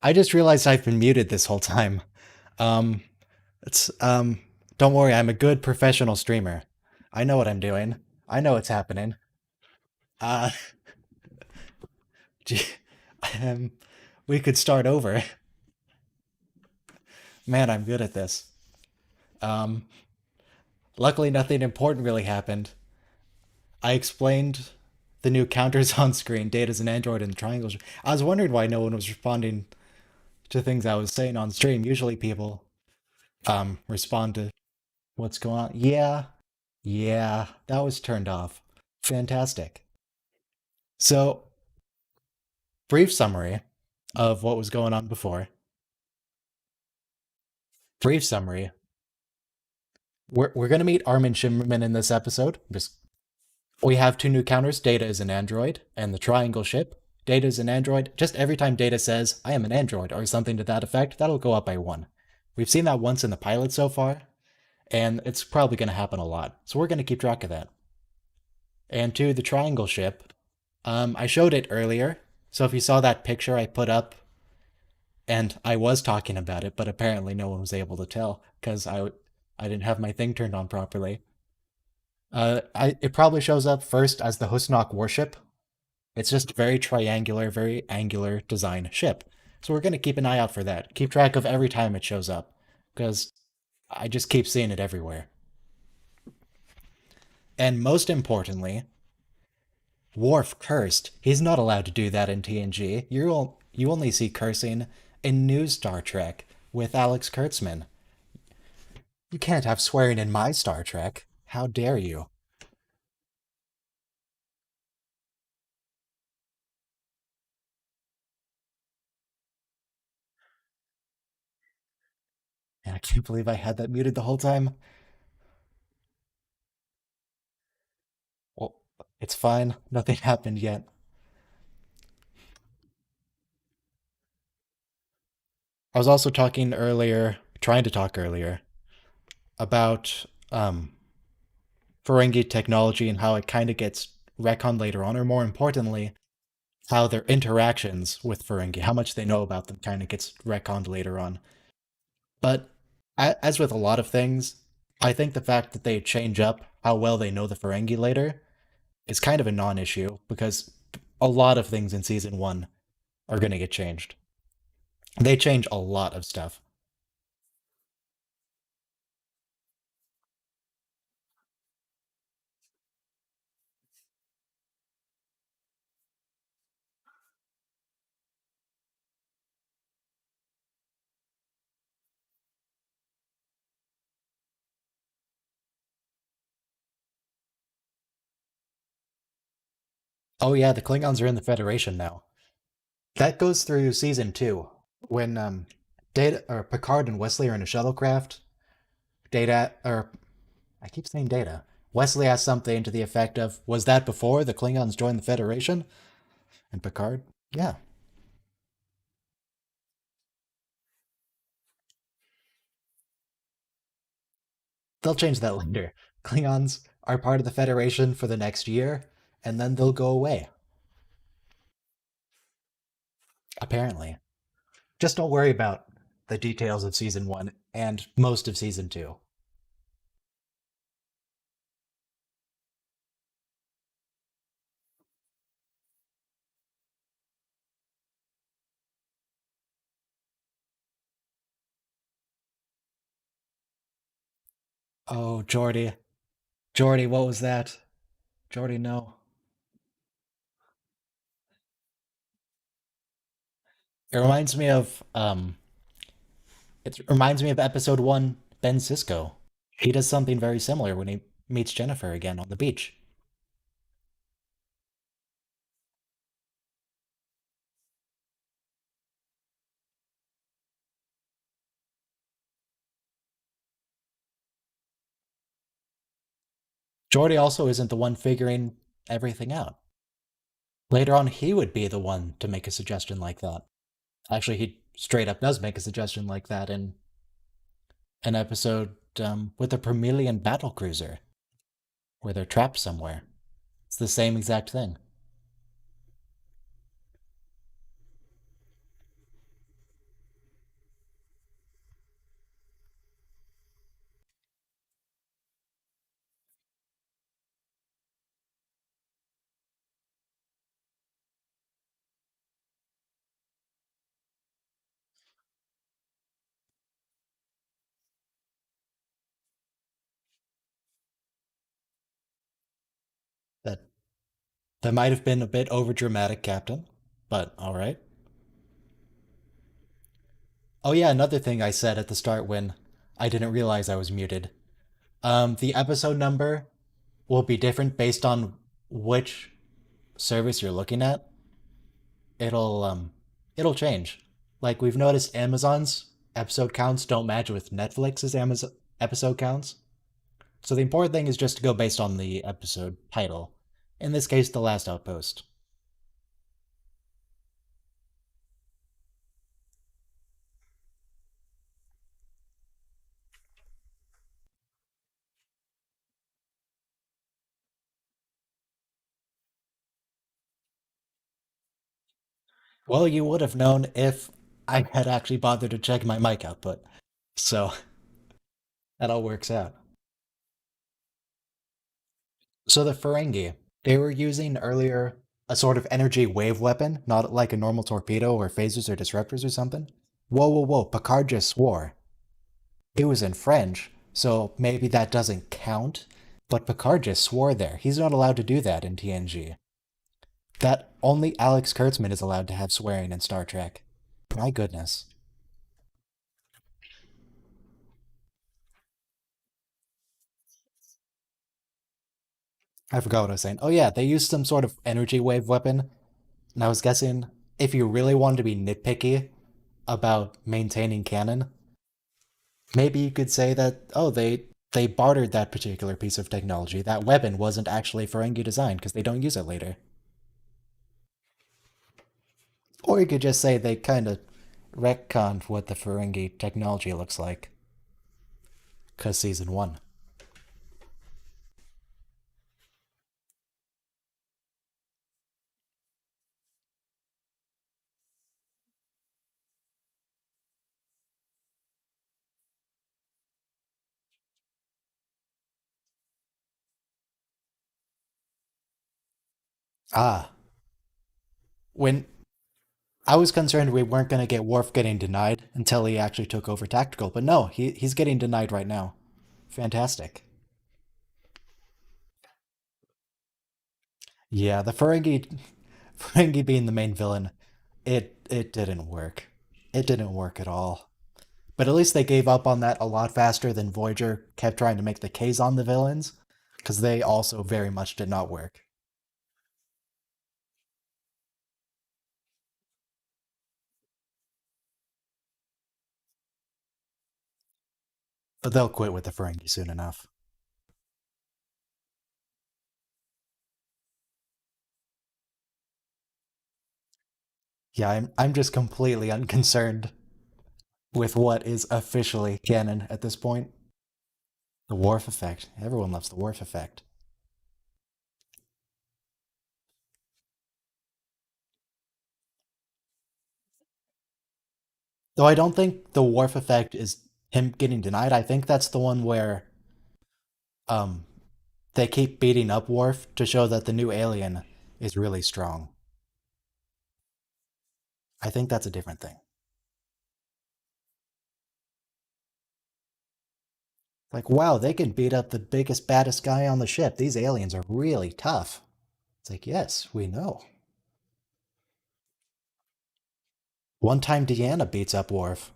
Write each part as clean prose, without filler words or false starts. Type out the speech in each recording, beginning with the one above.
I just realized I've been muted this whole time. Um, it's don't worry, I'm a good professional streamer. I know what I'm doing. I know what's happening. Uh, gee, um, we could start over. Man, I'm good at this. Um, Luckily, nothing important really happened. I explained the new counters on screen, data's an android and triangles. I was wondering why no one was responding to things I was saying on stream. Usually, people respond to what's going on. Yeah, yeah, that was turned off. Fantastic. So, brief summary of what was going on before. Brief summary. We're going to meet Armin Shimmerman in this episode. Just We have two new counters. Data is an android, and the triangle ship. Data is an android. Just every time Data says, I am an android, or something to that effect, that'll go up by one. We've seen that once in the pilot so far, and it's probably going to happen a lot. So we're going to keep track of that. And to the triangle ship, I showed it earlier. So if you saw that picture I put up, and I was talking about it, but apparently no one was able to tell because I didn't have my thing turned on properly. It probably shows up first as the Husnock warship. It's just a very triangular, very angular design ship. So we're going to keep an eye out for that. Keep track of every time it shows up because I just keep seeing it everywhere. And most importantly, Worf cursed. He's not allowed to do that in TNG. You only see cursing in new Star Trek with Alex Kurtzman. You can't have swearing in my Star Trek. How dare you? And I can't believe I had that muted the whole time. Well, it's fine. Nothing happened yet. I was also talking earlier, trying to talk earlier, about Ferengi technology and how it kind of gets retconned later on, or more importantly, how their interactions with Ferengi, how much they know about them, kind of gets retconned later on. But as with a lot of things, I think the fact that they change up how well they know the Ferengi later is kind of a non issue because a lot of things in season one are going to get changed. They change a lot of stuff. Oh, yeah, the Klingons are in the Federation now. That goes through season two when Data or Picard and Wesley are in a shuttlecraft. Data or I keep saying Data. Wesley has something to the effect of, "Was that before the Klingons joined the Federation?" And Picard, "Yeah, they'll change that later. Klingons are part of the Federation for the next year, and then they'll go away. Apparently, just don't worry about the details of season one and most of season two." Oh, Jordy, Jordy, what was that? Jordy, no. It reminds me of episode one, Ben Sisko. He does something very similar when he meets Jennifer again on the beach. Jordy also isn't the one figuring everything out. Later on, he would be the one to make a suggestion like that. Actually, he straight up does make a suggestion like that in an episode with a Permelian battle cruiser where they're trapped somewhere. It's the same exact thing. That might have been a bit overdramatic, Captain, but all right. Oh yeah, another thing I said at the start when I didn't realize I was muted. The episode number will be different based on which service you're looking at. It'll change. Like we've noticed Amazon's episode counts don't match with Netflix's Amazon episode counts. So the important thing is just to go based on the episode title. In this case, The Last Outpost. Well, you would have known if I had actually bothered to check my mic output. So that all works out. So the Ferengi, they were using earlier a sort of energy wave weapon, not like a normal torpedo or phasers or disruptors or something. Whoa, whoa, whoa, Picard just swore. It was in French, so maybe that doesn't count, but Picard just swore there. He's not allowed to do that in TNG. That only Alex Kurtzman is allowed to have swearing in Star Trek. My goodness. I forgot what I was saying. Oh yeah, they used some sort of energy wave weapon, and I was guessing if you really wanted to be nitpicky about maintaining canon, maybe you could say that they bartered that particular piece of technology. That weapon wasn't actually Ferengi design because they don't use it later. Or you could just say they kind of retconned what the Ferengi technology looks like because season 1. Ah, when I was concerned we weren't going to get Worf getting denied until he actually took over tactical, but no, he's getting denied right now. Fantastic. Yeah, the Ferengi being the main villain, it didn't work. It didn't work at all. But at least they gave up on that a lot faster than Voyager kept trying to make the Kazon the villains, because they also very much did not work. But they'll quit with the Ferengi soon enough. Yeah, I'm just completely unconcerned with what is officially canon at this point. The Worf effect. Everyone loves the Worf effect. Though I don't think the Worf effect is him getting denied. I think that's the one where um they keep beating up Worf to show that the new alien is really strong. I think that's a different thing. Like, wow, they can beat up the biggest, baddest guy on the ship. These aliens are really tough. It's like, yes, we know. One time Deanna beats up Worf,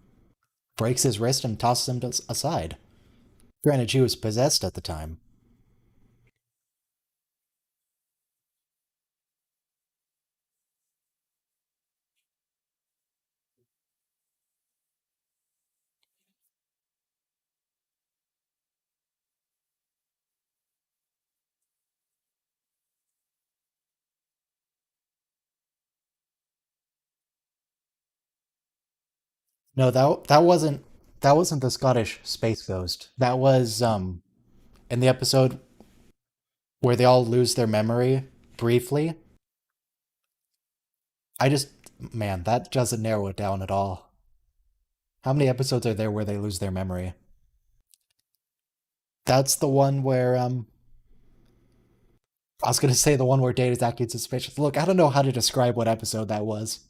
breaks his wrist, and tosses him aside. Granted, she was possessed at the time. No, that wasn't the Scottish space ghost. That was in the episode where they all lose their memory briefly. I just man, that doesn't narrow it down at all. How many episodes are there where they lose their memory? That's the one where I was gonna say the one where Data's acting suspicious. Look, I don't know how to describe what episode that was.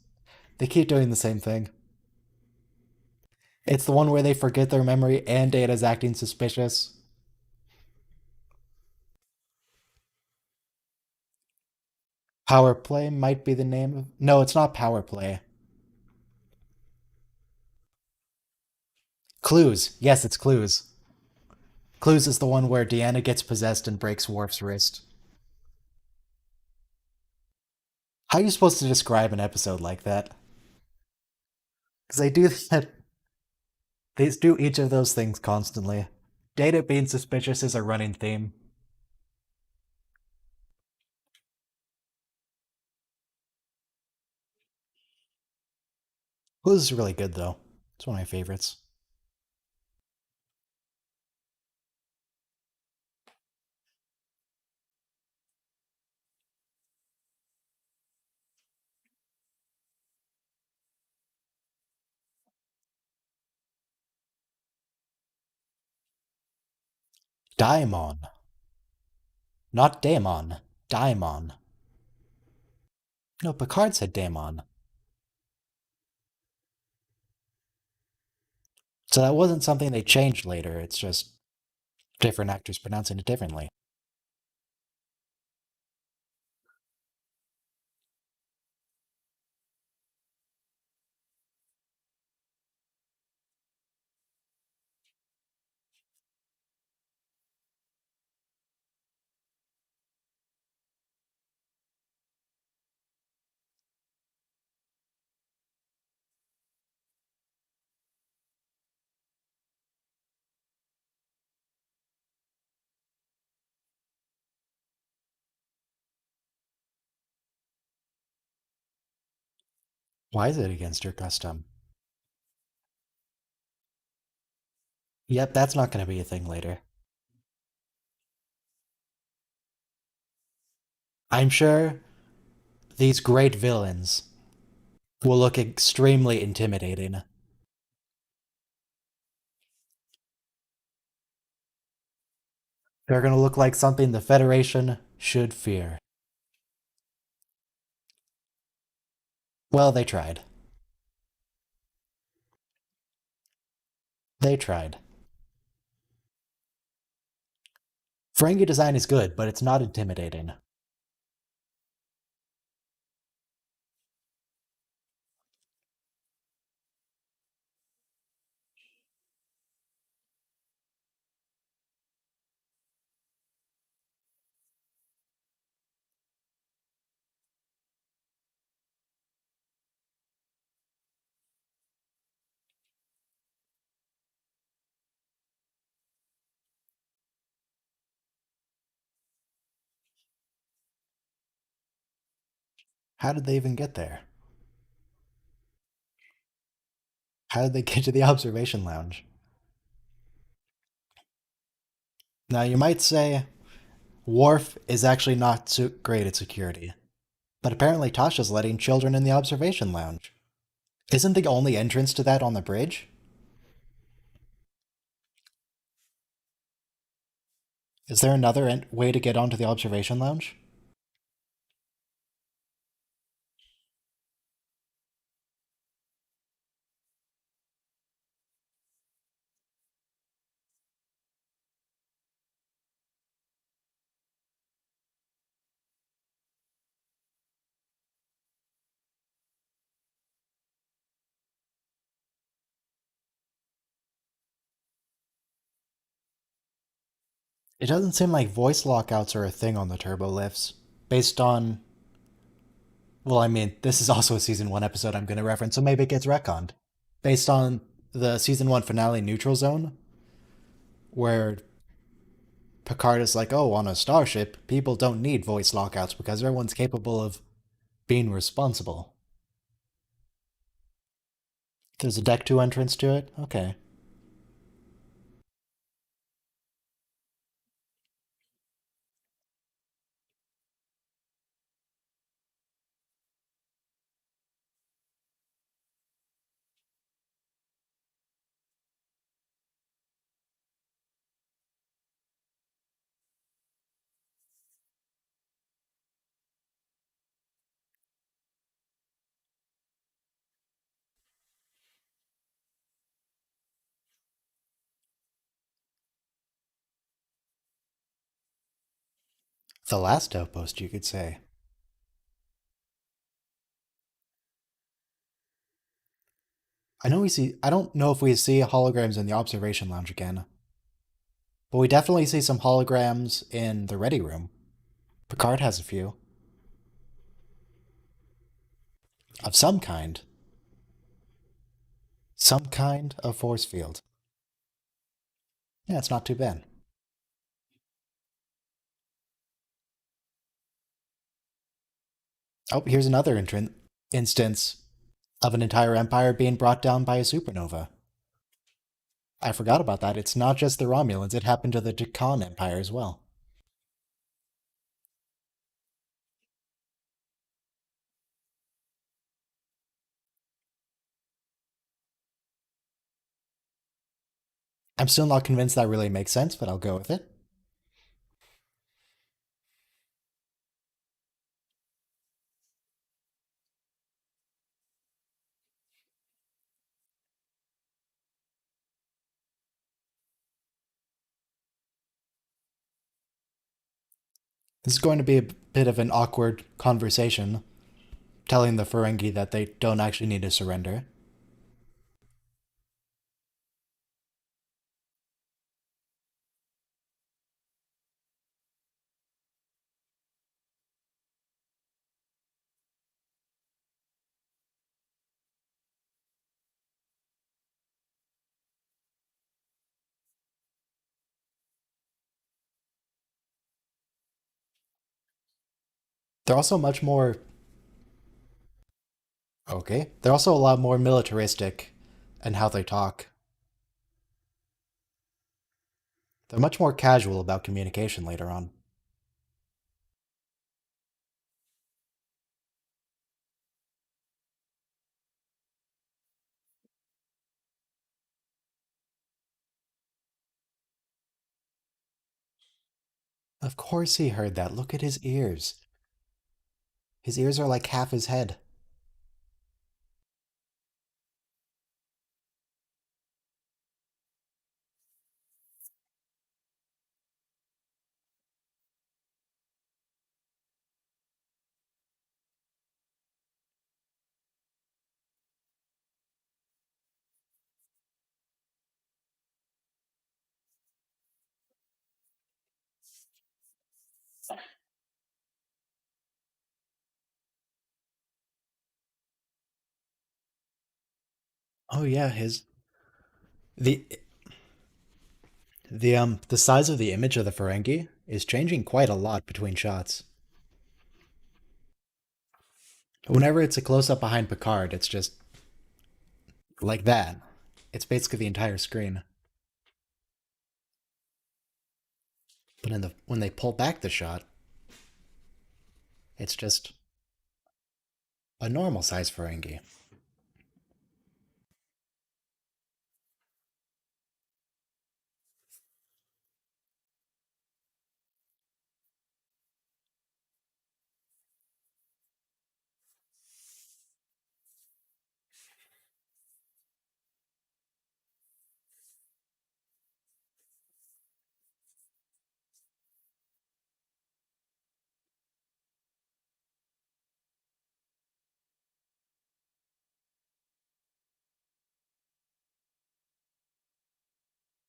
They keep doing the same thing. It's the one where they forget their memory and Data's acting suspicious. Power Play might be the name of. No, it's not Power Play. Clues. Yes, it's Clues. Clues is the one where Deanna gets possessed and breaks Worf's wrist. How are you supposed to describe an episode like that? Because they do that. They do each of those things constantly. Data being suspicious is a running theme. Clues is really good though. It's one of my favorites. Daimon. Not Daemon. Daimon. No, Picard said Daemon. So that wasn't something they changed later. It's just different actors pronouncing it differently. Why is it against your custom? Yep, that's not going to be a thing later. I'm sure these great villains will look extremely intimidating. They're going to look like something the Federation should fear. Well, they tried. They tried. Ferengi design is good, but it's not intimidating. How did they even get there? How did they get to the observation lounge? Now, you might say Worf is actually not so great at security, but apparently Tasha's letting children in the observation lounge. Isn't the only entrance to that on the bridge? Is there another way to get onto the observation lounge? It doesn't seem like voice lockouts are a thing on the turbo lifts. Based on. Well, I mean, this is also a season 1 episode I'm going to reference, so maybe it gets retconned. Based on the season 1 finale Neutral Zone, where Picard is like, oh, on a starship, people don't need voice lockouts because everyone's capable of being responsible. There's a Deck 2 entrance to it? Okay. The last Outpost, you could say. I know we see. I don't know if we see holograms in the observation lounge again, but we definitely see some holograms in the ready room. Picard has a few of some kind of force field. Yeah, it's not too bad. Oh, here's another instance of an entire empire being brought down by a supernova. I forgot about that. It's not just the Romulans, it happened to the Deccan Empire as well. I'm still not convinced that really makes sense, but I'll go with it. This is going to be a bit of an awkward conversation, telling the Ferengi that they don't actually need to surrender. They're also much more. Okay. They're also a lot more militaristic in how they talk. They're much more casual about communication later on. Of course he heard that. Look at his ears. His ears are like half his head. Oh yeah, his the the size of the image of the Ferengi is changing quite a lot between shots. Whenever it's a close up behind Picard, it's just like that. It's basically the entire screen. But in the when they pull back the shot, it's just a normal size Ferengi.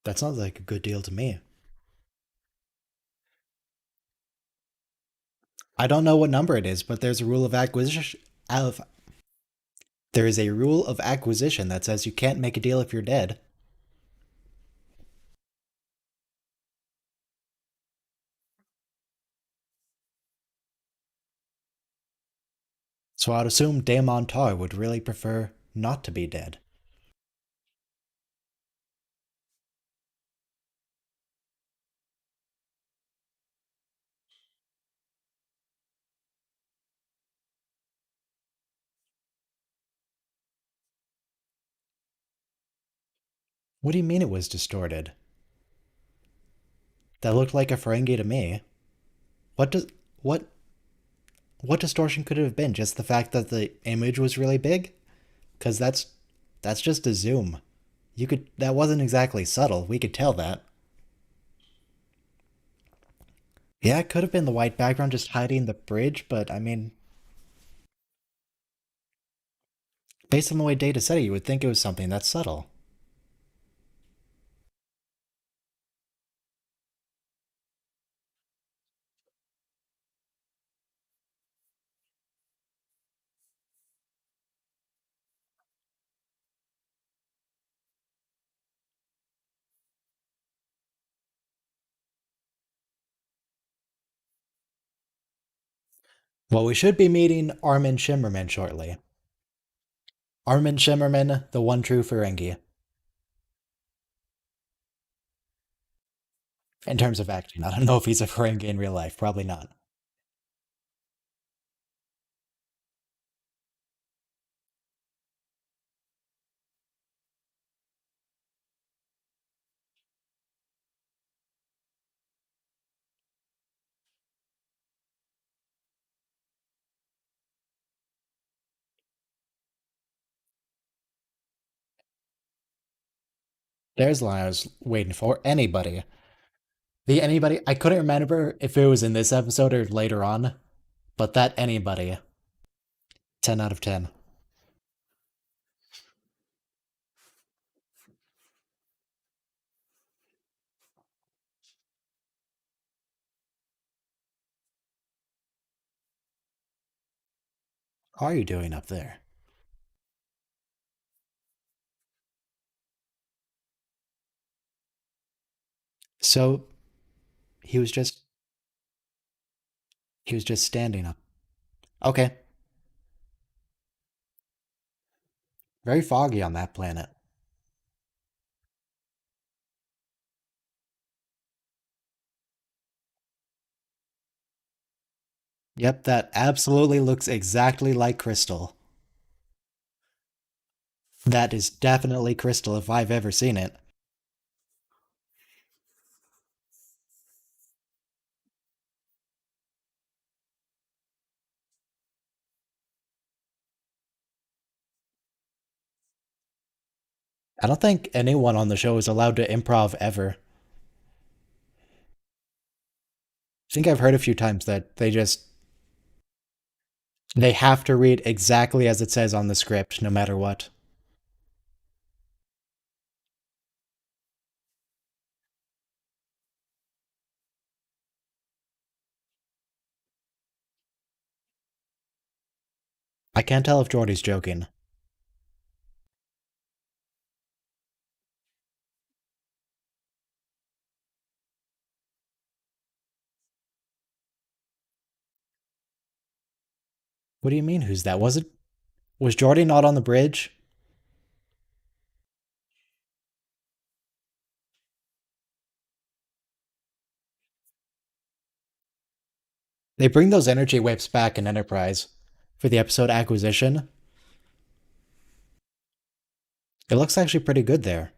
That sounds like a good deal to me. I don't know what number it is, but there's a rule of acquisition. There is a rule of acquisition that says you can't make a deal if you're dead. So I'd assume Daemon Tar would really prefer not to be dead. What do you mean it was distorted? That looked like a Ferengi to me. What does what what distortion could it have been? Just the fact that the image was really big? Cuz that's just a zoom. You could that wasn't exactly subtle. We could tell that. Yeah, it could have been the white background just hiding the bridge, but I mean, Based on the way Data said it, you would think it was something that's subtle. Well, we should be meeting Armin Shimmerman shortly. Armin Shimmerman, the one true Ferengi. In terms of acting, I don't know if he's a Ferengi in real life. Probably not. There's the line I was waiting for. Anybody. The anybody. I couldn't remember if it was in this episode or later on, but that anybody. 10 out of 10. How are you doing up there? So he was just he was just standing up. Okay. Very foggy on that planet. Yep, that absolutely looks exactly like Crystal. That is definitely Crystal if I've ever seen it. I don't think anyone on the show is allowed to improv ever. I think I've heard a few times that they have to read exactly as it says on the script no matter what. I can't tell if Jordy's joking. What do you mean who's that? Was Jordy not on the bridge? They bring those energy whips back in Enterprise for the episode Acquisition. It looks actually pretty good there.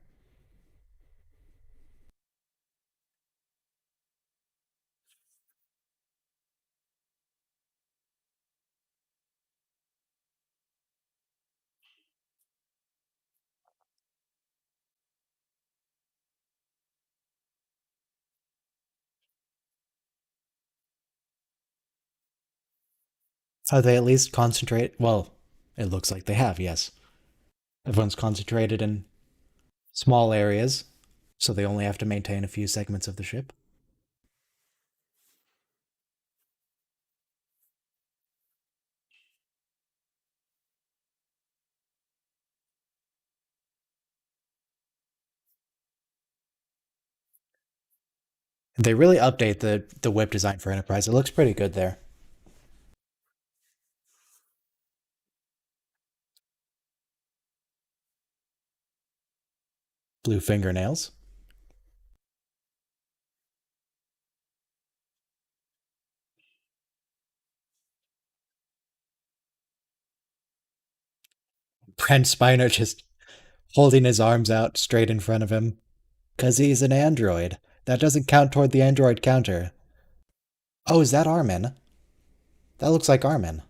Have they at least concentrate? Well, it looks like they have, yes. Everyone's concentrated in small areas, so they only have to maintain a few segments of the ship. They really update the whip design for Enterprise. It looks pretty good there. Blue fingernails. Brent Spiner just holding his arms out straight in front of him. Because he's an android. That doesn't count toward the android counter. Oh, is that Armin? That looks like Armin.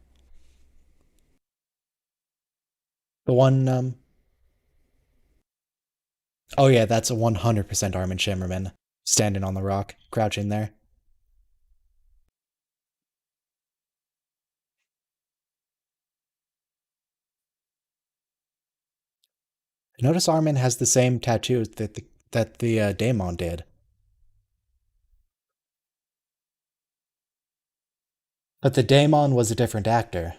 The one, Oh yeah, that's a 100% Armin Shimmerman. Standing on the rock, crouching there. Notice Armin has the same tattoo that the Daemon did. But the Daemon was a different actor.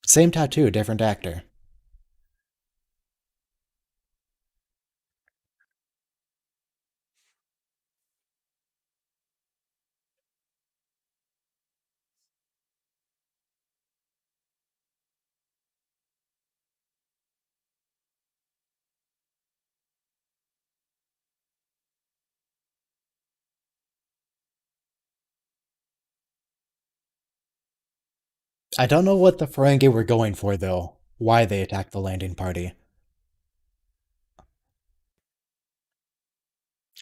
Same tattoo, different actor. I don't know what the Ferengi were going for, though. Why they attacked the landing party.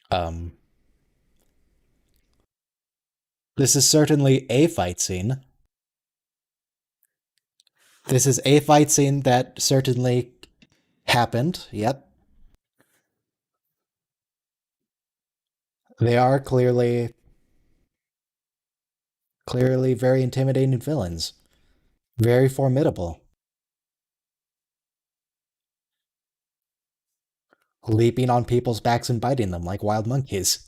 Um, this is certainly a fight scene. This is a fight scene that certainly happened. Yep. They are clearly very intimidating villains. Very formidable. Leaping on people's backs and biting them like wild monkeys.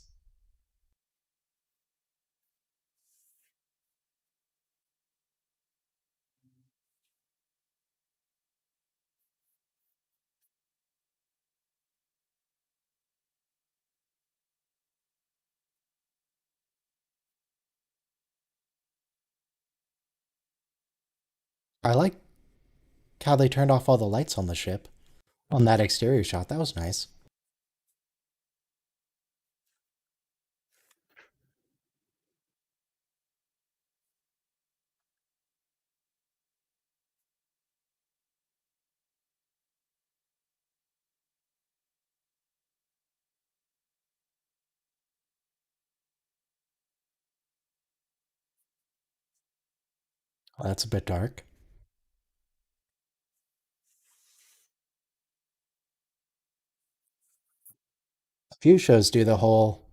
I like how they turned off all the lights on the ship. On that exterior shot, that was nice. Well, that's a bit dark. A few shows do the whole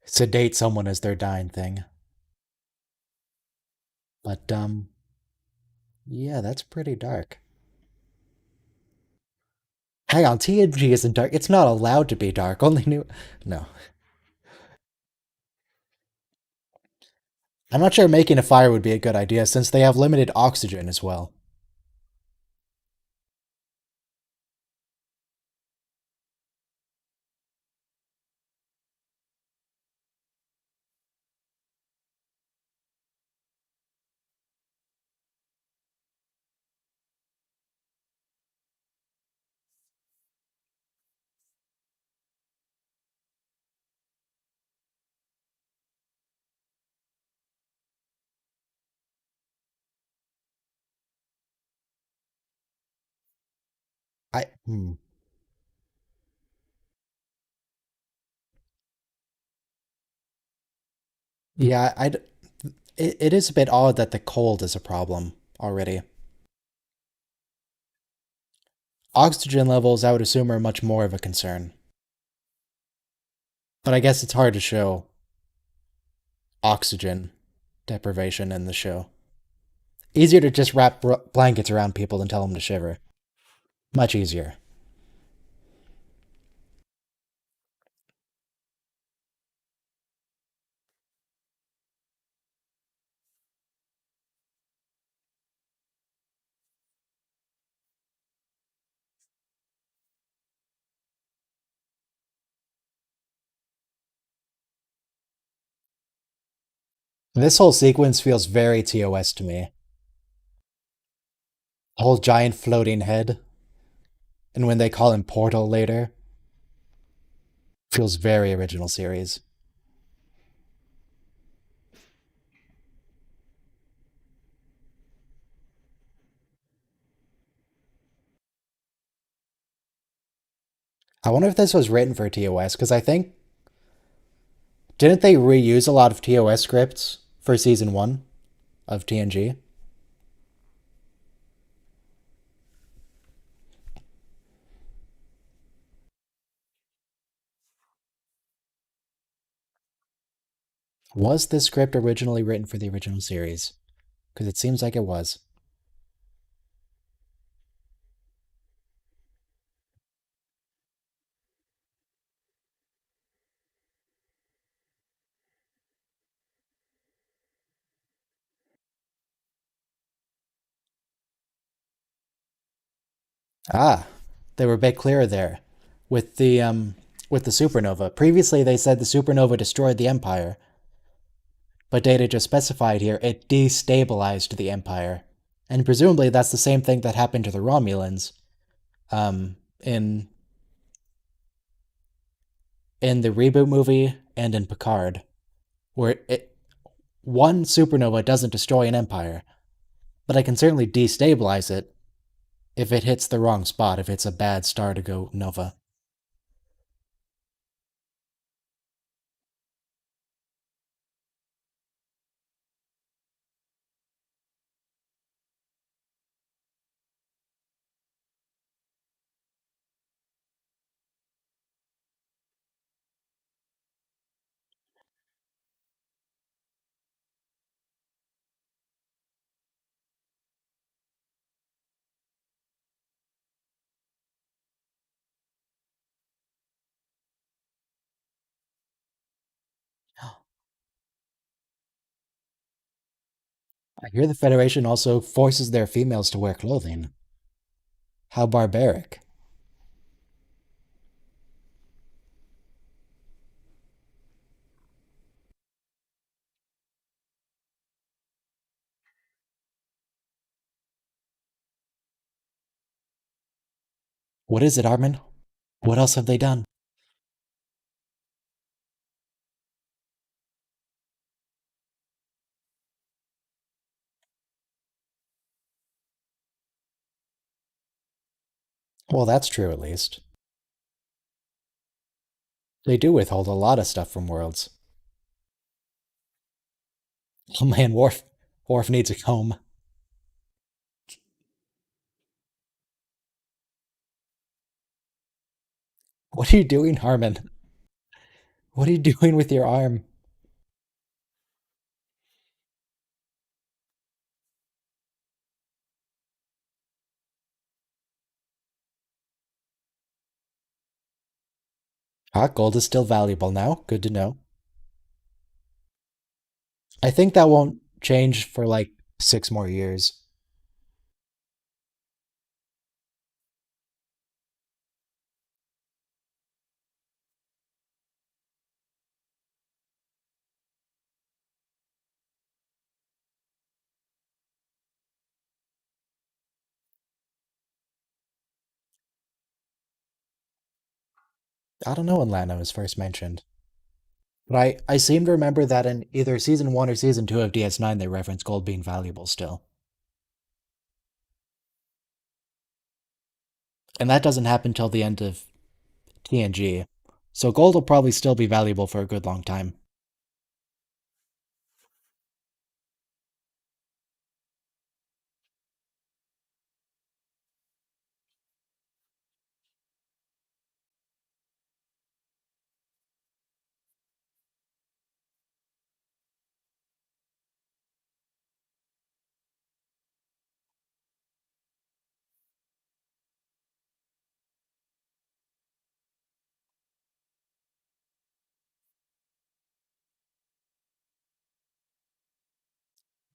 sedate someone as they're dying thing. But, yeah, that's pretty dark. Hang on, TNG isn't dark. It's not allowed to be dark. Only new. No. I'm not sure making a fire would be a good idea since they have limited oxygen as well. I. Yeah, it is a bit odd that the cold is a problem already. Oxygen levels, I would assume, are much more of a concern. But I guess it's hard to show oxygen deprivation in the show. Easier to just wrap blankets around people than tell them to shiver. Much easier. This whole sequence feels very TOS to me. The whole giant floating head, and when they call him Portal later, feels very original series. I wonder if this was written for TOS, because I think. Didn't they reuse a lot of TOS scripts for season 1 of TNG? Was this script originally written for the original series? Because it seems like it was. Ah, they were a bit clearer there with the supernova. Previously, they said the supernova destroyed the Empire, but Data just specified here it destabilized the Empire, and presumably that's the same thing that happened to the Romulans in the reboot movie and in Picard, where one supernova doesn't destroy an empire, but it can certainly destabilize it if it hits the wrong spot, if it's a bad star to go nova. I hear the Federation also forces their females to wear clothing. How barbaric. What is it, Armin? What else have they done? Well, that's true at least. They do withhold a lot of stuff from worlds. Oh man, Worf needs a home. What are you doing, Harmon? What are you doing with your arm? Hot gold is still valuable now. Good to know. I think that won't change for like 6 more years. I don't know when Lano was first mentioned. But I seem to remember that in either season 1 or season 2 of DS9 they reference gold being valuable still. And that doesn't happen till the end of TNG. So gold will probably still be valuable for a good long time.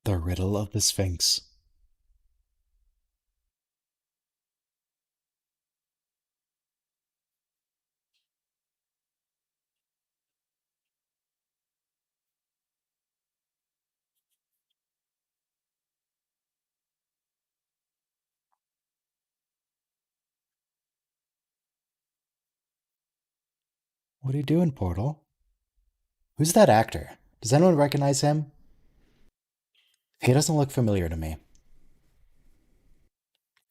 The riddle of the Sphinx. What are you doing, Portal? Who's that actor? Does anyone recognize him? He doesn't look familiar to me.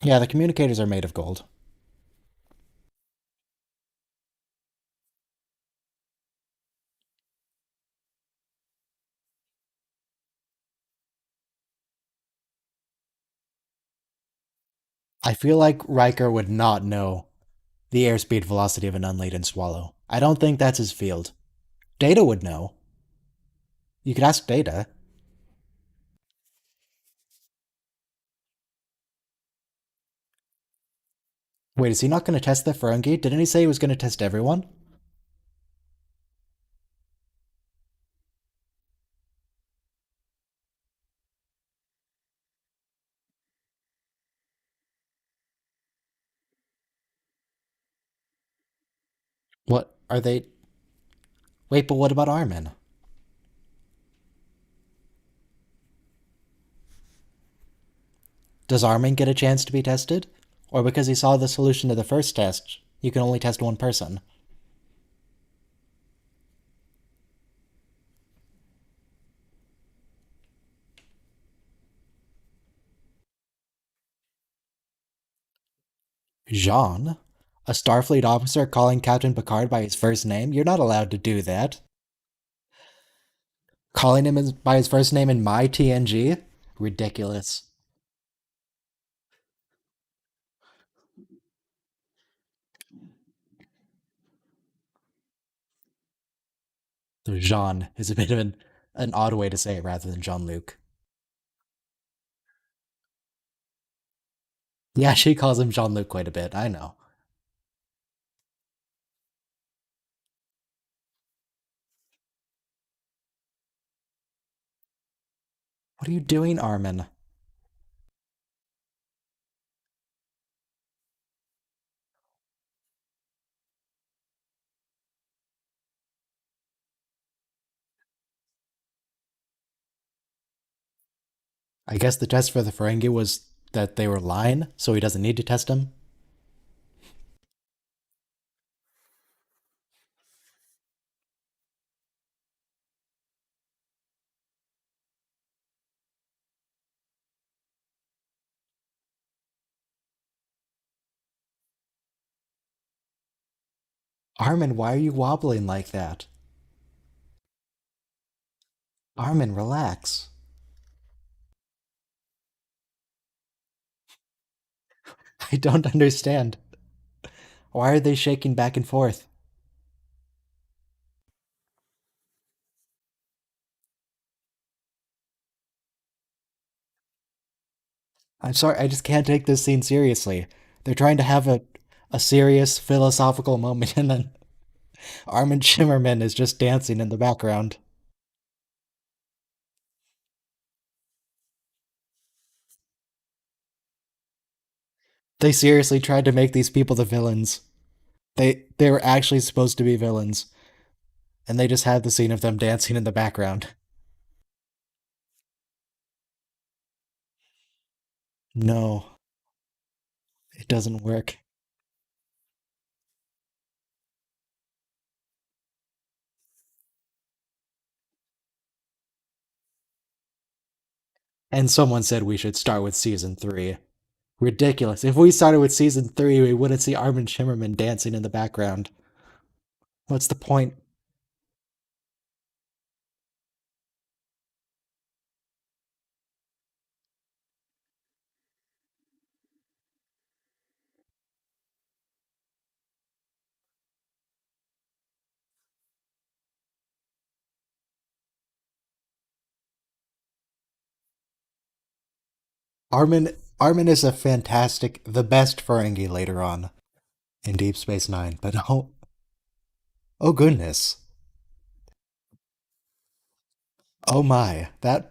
Yeah, the communicators are made of gold. I feel like Riker would not know the airspeed velocity of an unladen swallow. I don't think that's his field. Data would know. You could ask Data. Wait, is he not going to test the Ferengi? Didn't he say he was going to test everyone? What are they? Wait, but what about Armin? Does Armin get a chance to be tested? Or because he saw the solution to the first test, you can only test one person? Jean? A Starfleet officer calling Captain Picard by his first name? You're not allowed to do that. Calling him by his first name in my TNG? Ridiculous. So Jean is a bit of an odd way to say it rather than Jean Luc. Yeah, she calls him Jean Luc quite a bit, I know. What are you doing, Armin? I guess the test for the Ferengi was that they were lying, so he doesn't need to test them. Armin, why are you wobbling like that? Armin, relax. I don't understand. Why are they shaking back and forth? I'm sorry, I just can't take this scene seriously. They're trying to have a serious philosophical moment, and then Armin Shimmerman is just dancing in the background. They seriously tried to make these people the villains. They were actually supposed to be villains, and they just had the scene of them dancing in the background. No, it doesn't work. And someone said we should start with season 3. Ridiculous. If we started with season 3, we wouldn't see Armin Shimmerman dancing in the background. What's the point? Armin is a fantastic, the best Ferengi later on in Deep Space Nine. But oh goodness, oh my, that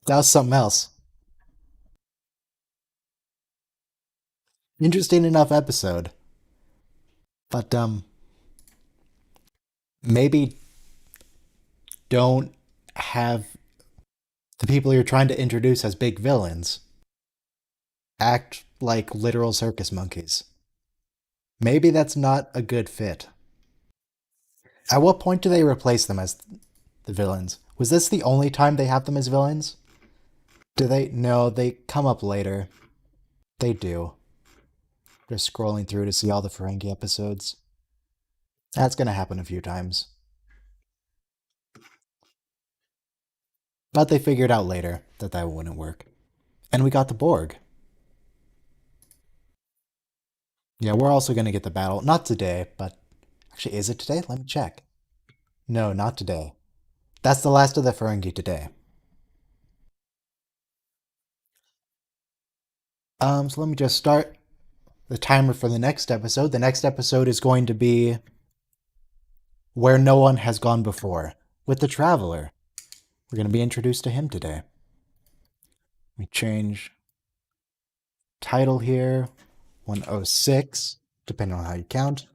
was something else. Interesting enough episode, but maybe don't have the people you're trying to introduce as big villains act like literal circus monkeys. Maybe that's not a good fit. At what point do they replace them as the villains? Was this the only time they have them as villains? Do they? No, they come up later. They do. Just scrolling through to see all the Ferengi episodes. That's gonna happen a few times. But they figured out later that that wouldn't work. And we got the Borg. Yeah, we're also gonna get the battle. Not today, but actually, is it today? Let me check. No, not today. That's the last of the Ferengi today. So let me just start the timer for the next episode. The next episode is going to be Where No One Has Gone Before with the Traveler. We're going to be introduced to him today. Let me change title here 106, depending on how you count.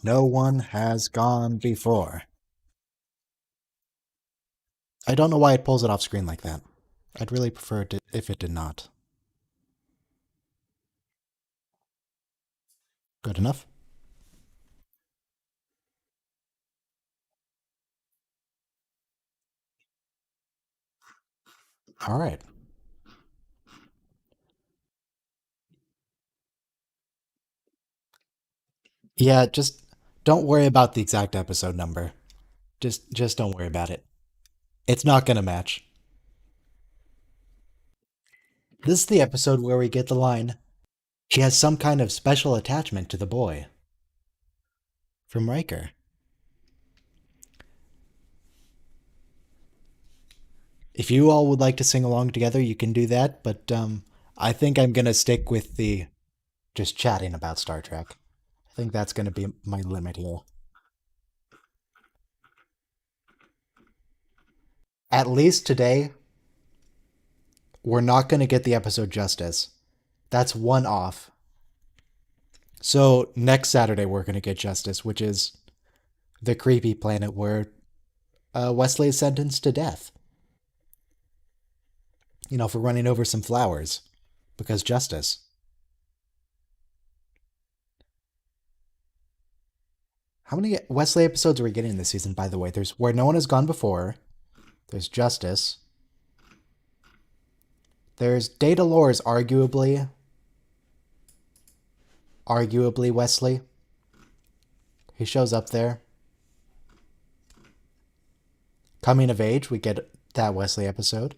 No one has gone before. I don't know why it pulls it off screen like that. I'd really prefer it if it did not. Good enough? Alright. Yeah, just don't worry about the exact episode number. Just don't worry about it. It's not gonna match. This is the episode where we get the line, "She has some kind of special attachment to the boy," from Riker. If you all would like to sing along together, you can do that, but I think I'm gonna stick with the just chatting about Star Trek. I think that's gonna be my limit here. At least today, we're not gonna get the episode Justice. That's one off. So next Saturday we're gonna get Justice, which is the creepy planet where Wesley is sentenced to death. You know, for running over some flowers. Because justice. How many Wesley episodes are we getting this season, by the way? There's Where No One Has Gone Before. There's Justice. There's Data Lore's arguably Wesley. He shows up there. Coming of Age, we get that Wesley episode.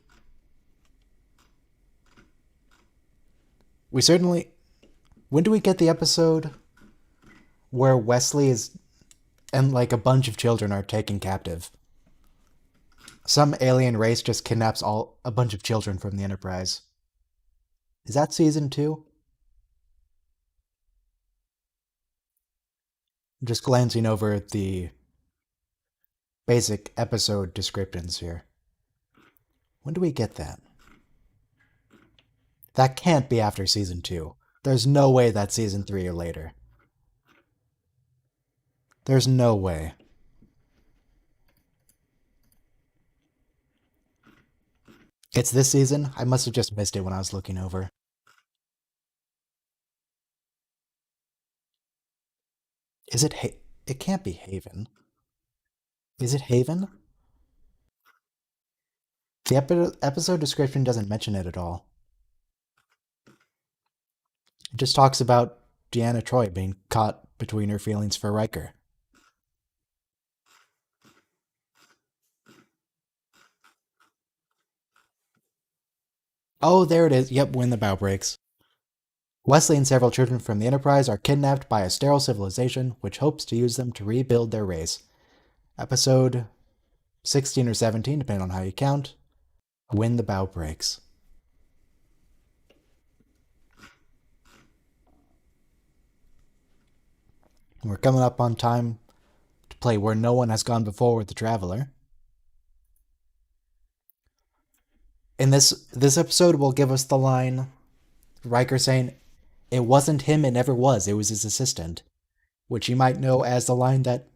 We certainly... When do we get the episode where Wesley is... and like a bunch of children are taken captive? Some alien race just kidnaps a bunch of children from the Enterprise. Is that season 2? Just glancing over the basic episode descriptions here. When do we get that? That can't be after season 2. There's no way that's season 3 or later. There's no way. It's this season? I must have just missed it when I was looking over. Is it It can't be Haven. Is it Haven? The episode description doesn't mention it at all. It just talks about Deanna Troi being caught between her feelings for Riker. Oh, there it is. Yep, when the bow breaks. Wesley and several children from the Enterprise are kidnapped by a sterile civilization which hopes to use them to rebuild their race. Episode 16 or 17, depending on how you count. When the bow breaks. We're coming up on time to play Where No One Has Gone Before with the Traveler. In this episode will give us the line, Riker saying, "It wasn't him, it never was, it was his assistant," which you might know as the line that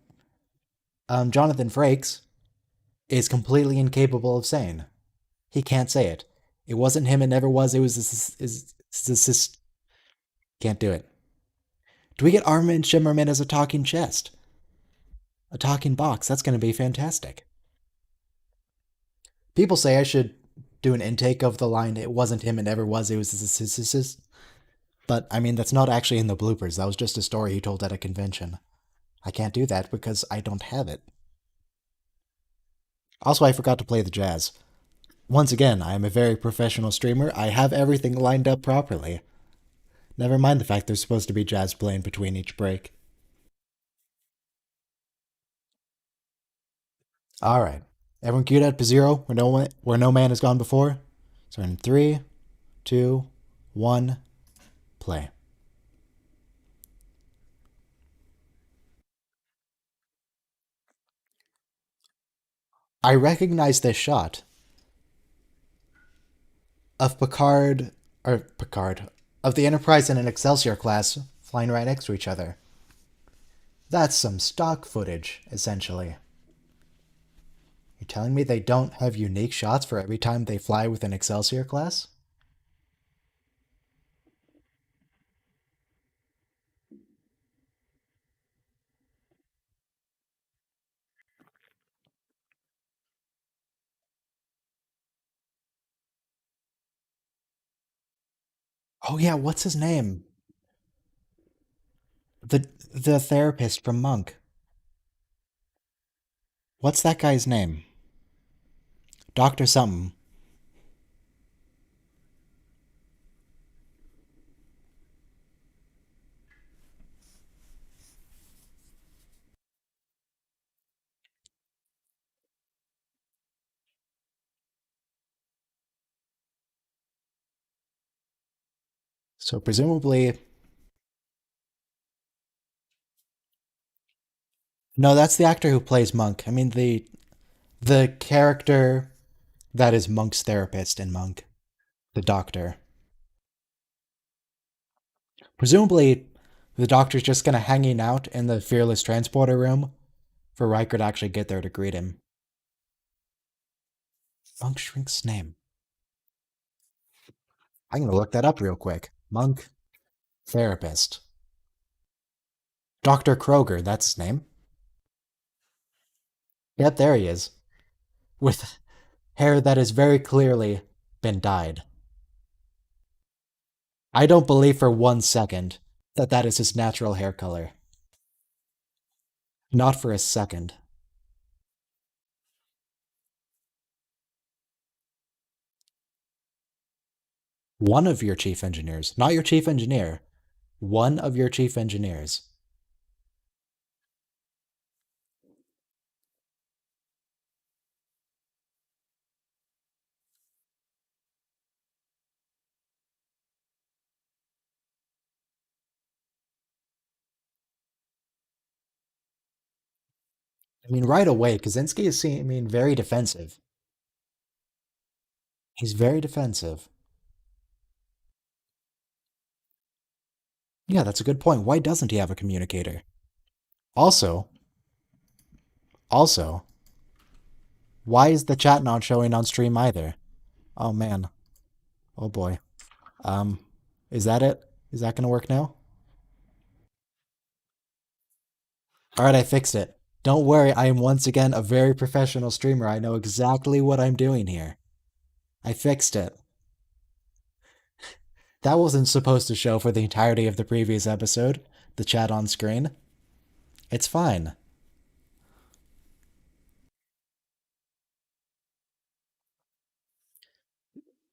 Jonathan Frakes is completely incapable of saying. He can't say it. It wasn't him, it never was, it was his assistant. Can't do it. Do we get Armin Shimmerman as a talking chest? A talking box? That's going to be fantastic. People say I should do an intake of the line, "It wasn't him, it never was, it was his assistant." But, I mean, that's not actually in the bloopers. That was just a story he told at a convention. I can't do that because I don't have it. Also, I forgot to play the jazz. Once again, I am a very professional streamer. I have everything lined up properly. Never mind the fact there's supposed to be jazz playing between each break. Alright. Everyone queued up to 0, where no man has gone before. So in 3, 2, 1, play. I recognize this shot of of the Enterprise and an Excelsior class flying right next to each other. That's some stock footage, essentially. You're telling me they don't have unique shots for every time they fly with an Excelsior class? Oh yeah, what's his name? The therapist from Monk. What's that guy's name? Doctor something. So presumably, no, that's the actor who plays Monk. I mean the character that is Monk's therapist in Monk, the doctor. Presumably, the doctor's just gonna hanging out in the fearless transporter room for Riker to actually get there to greet him. Monk Shrink's name. I'm gonna look that up real quick. Monk therapist. Dr. Kroger, that's his name. Yep, there he is. With hair that has very clearly been dyed. I don't believe for 1 second that that is his natural hair color. Not for a second. One of your chief engineers, not your chief engineer, one of your chief engineers. I mean, right away, Kaczynski is seeming very defensive. He's very defensive. Yeah, that's a good point. Why doesn't he have a communicator? Also, also, why is the chat not showing on stream either? Oh man. Oh boy. Um, is that it? Is that gonna work now? Alright, I fixed it. Don't worry, I am once again a very professional streamer. I know exactly what I'm doing here. I fixed it. That wasn't supposed to show for the entirety of the previous episode, the chat on screen. It's fine.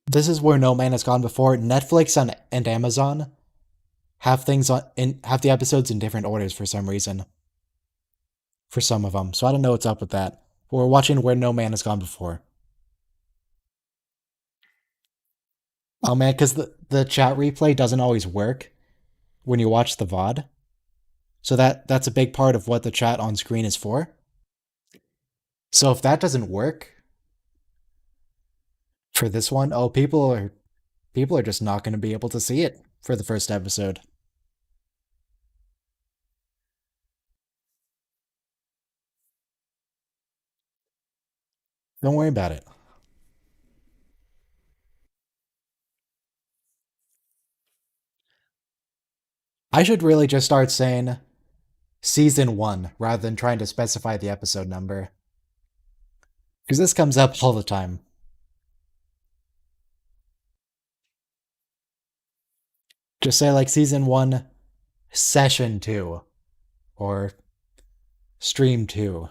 This is where No Man has gone before. Netflix and Amazon have things have the episodes in different orders for some reason. For some of them. So I don't know what's up with that. But we're watching Where No Man Has Gone Before. Oh man, because the chat replay doesn't always work when you watch the VOD. So that's a big part of what the chat on screen is for. So if that doesn't work for this one, oh people are just not going to be able to see it for the first episode. Don't worry about it. I should really just start saying season 1 rather than trying to specify the episode number. Because this comes up all the time. Just say like season 1, session 2, or stream 2.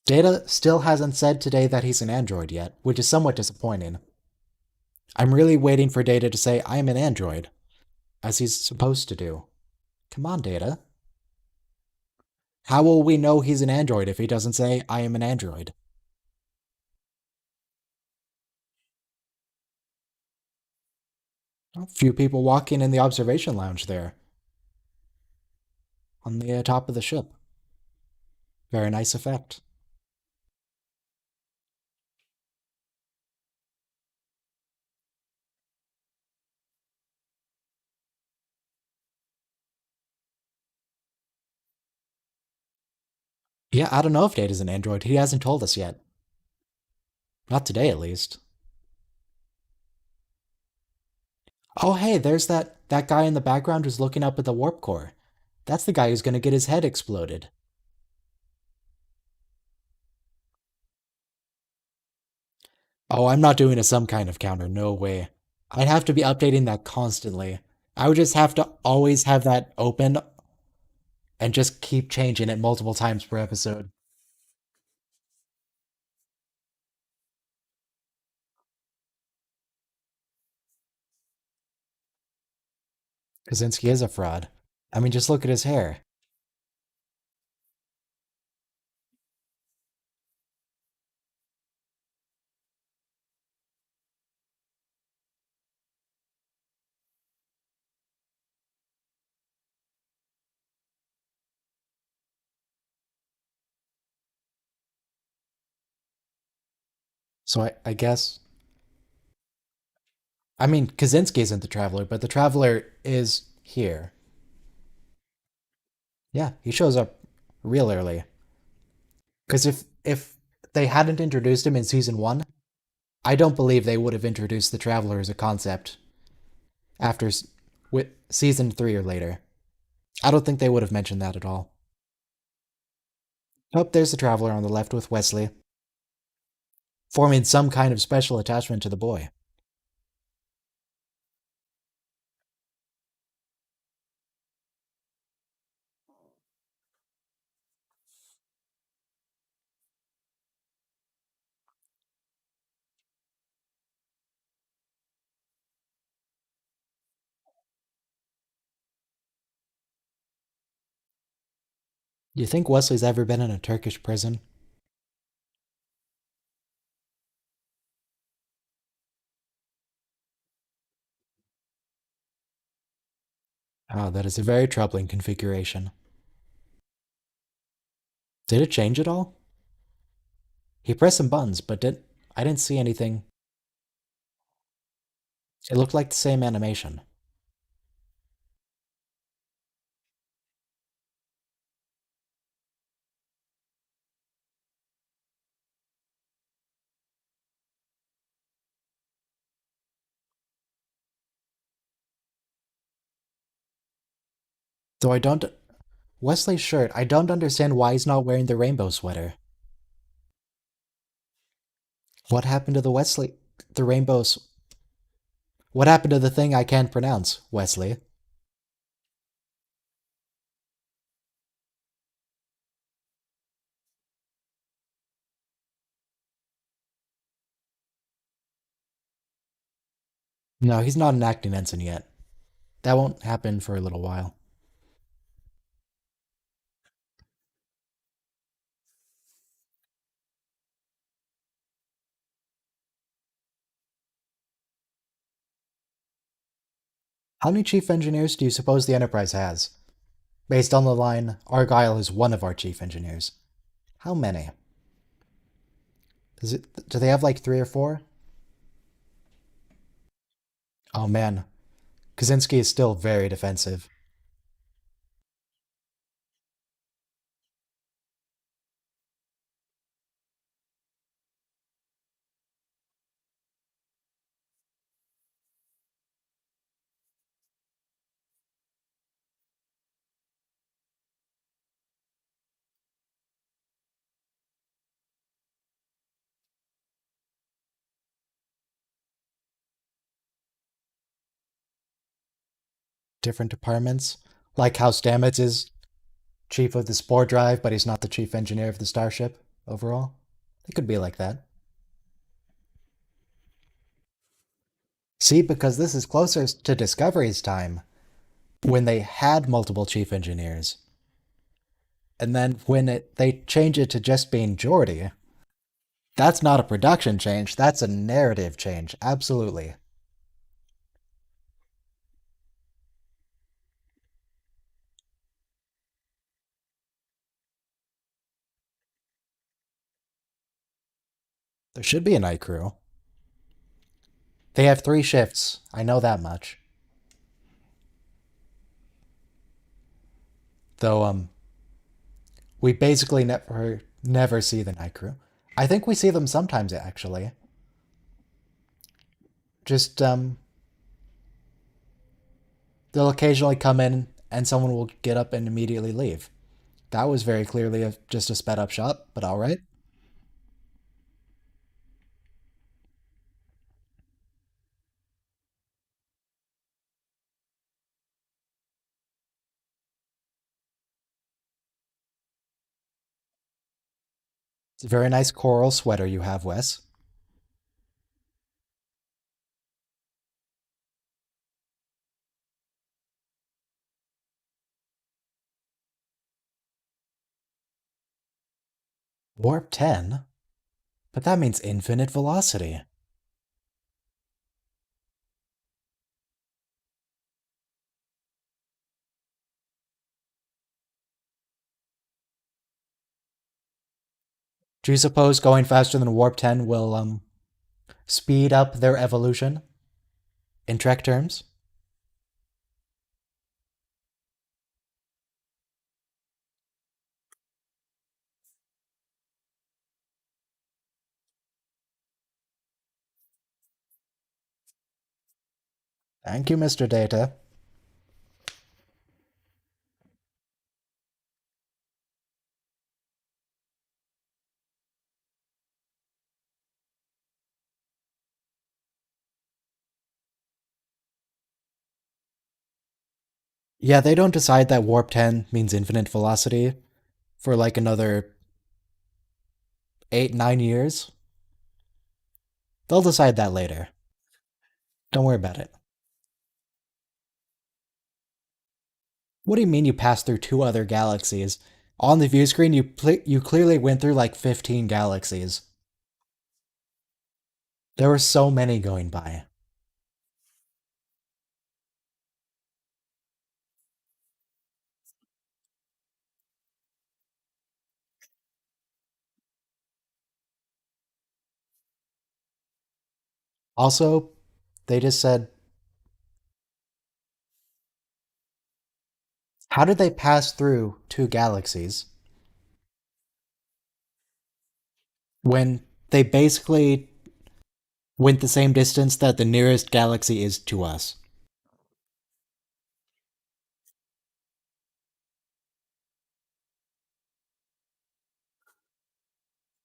Data still hasn't said today that he's an android yet, which is somewhat disappointing. I'm really waiting for Data to say, I am an android, as he's supposed to do. Come on, Data. How will we know he's an android if he doesn't say, I am an android? A few people walking in the observation lounge there, on the top of the ship. Very nice effect. Yeah, I don't know if Data's an android. He hasn't told us yet. Not today, at least. Oh, hey, there's that guy in the background who's looking up at the warp core. That's the guy who's gonna get his head exploded. Oh, I'm not doing a some kind of counter. No way. I'd have to be updating that constantly. I would just have to always have that open and just keep changing it multiple times per episode. Kaczynski is a fraud. I mean, just look at his hair. So I guess. I mean, Kaczynski isn't the Traveler, but the Traveler is here. Yeah, he shows up real early. Because if they hadn't introduced him in season one, I don't believe they would have introduced the Traveler as a concept after with season three or later. I don't think they would have mentioned that at all. Oh, there's the Traveler on the left with Wesley, forming some kind of special attachment to the boy. You think Wesley's ever been in a Turkish prison? Oh, that is a very troubling configuration. Did it change at all? He pressed some buttons, but I didn't see anything. It looked like the same animation. Though I don't. Wesley's shirt, I don't understand why he's not wearing the rainbow sweater. What happened to the Wesley. The rainbows. What happened to the thing I can't pronounce, Wesley? No, he's not an acting ensign yet. That won't happen for a little while. How many chief engineers do you suppose the Enterprise has? Based on the line, Argyle is one of our chief engineers. How many? Do they have like three or four? Oh man, Kaczynski is still very defensive. Different departments, like how Stamets is chief of the Spore Drive, but he's not the chief engineer of the starship overall. It could be like that. See, because this is closer to Discovery's time, when they had multiple chief engineers. And then when they change it to just being Geordi, that's not a production change, that's a narrative change, absolutely. There should be a night crew. They have three shifts, I know that much. Though, We basically never see the night crew. I think we see them sometimes actually. Just they'll occasionally come in and someone will get up and immediately leave. That was very clearly just a sped up shot, but all right. It's a very nice coral sweater you have, Wes. Warp 10? But that means infinite velocity. Do you suppose going faster than warp 10 will speed up their evolution in Trek terms? Thank you, Mr. Data. Yeah, they don't decide that warp 10 means infinite velocity for like another 8, 9 years. They'll decide that later. Don't worry about it. What do you mean you passed through two other galaxies? On the view screen, you clearly went through like 15 galaxies. There were so many going by. Also, they just said, how did they pass through two galaxies when they basically went the same distance that the nearest galaxy is to us?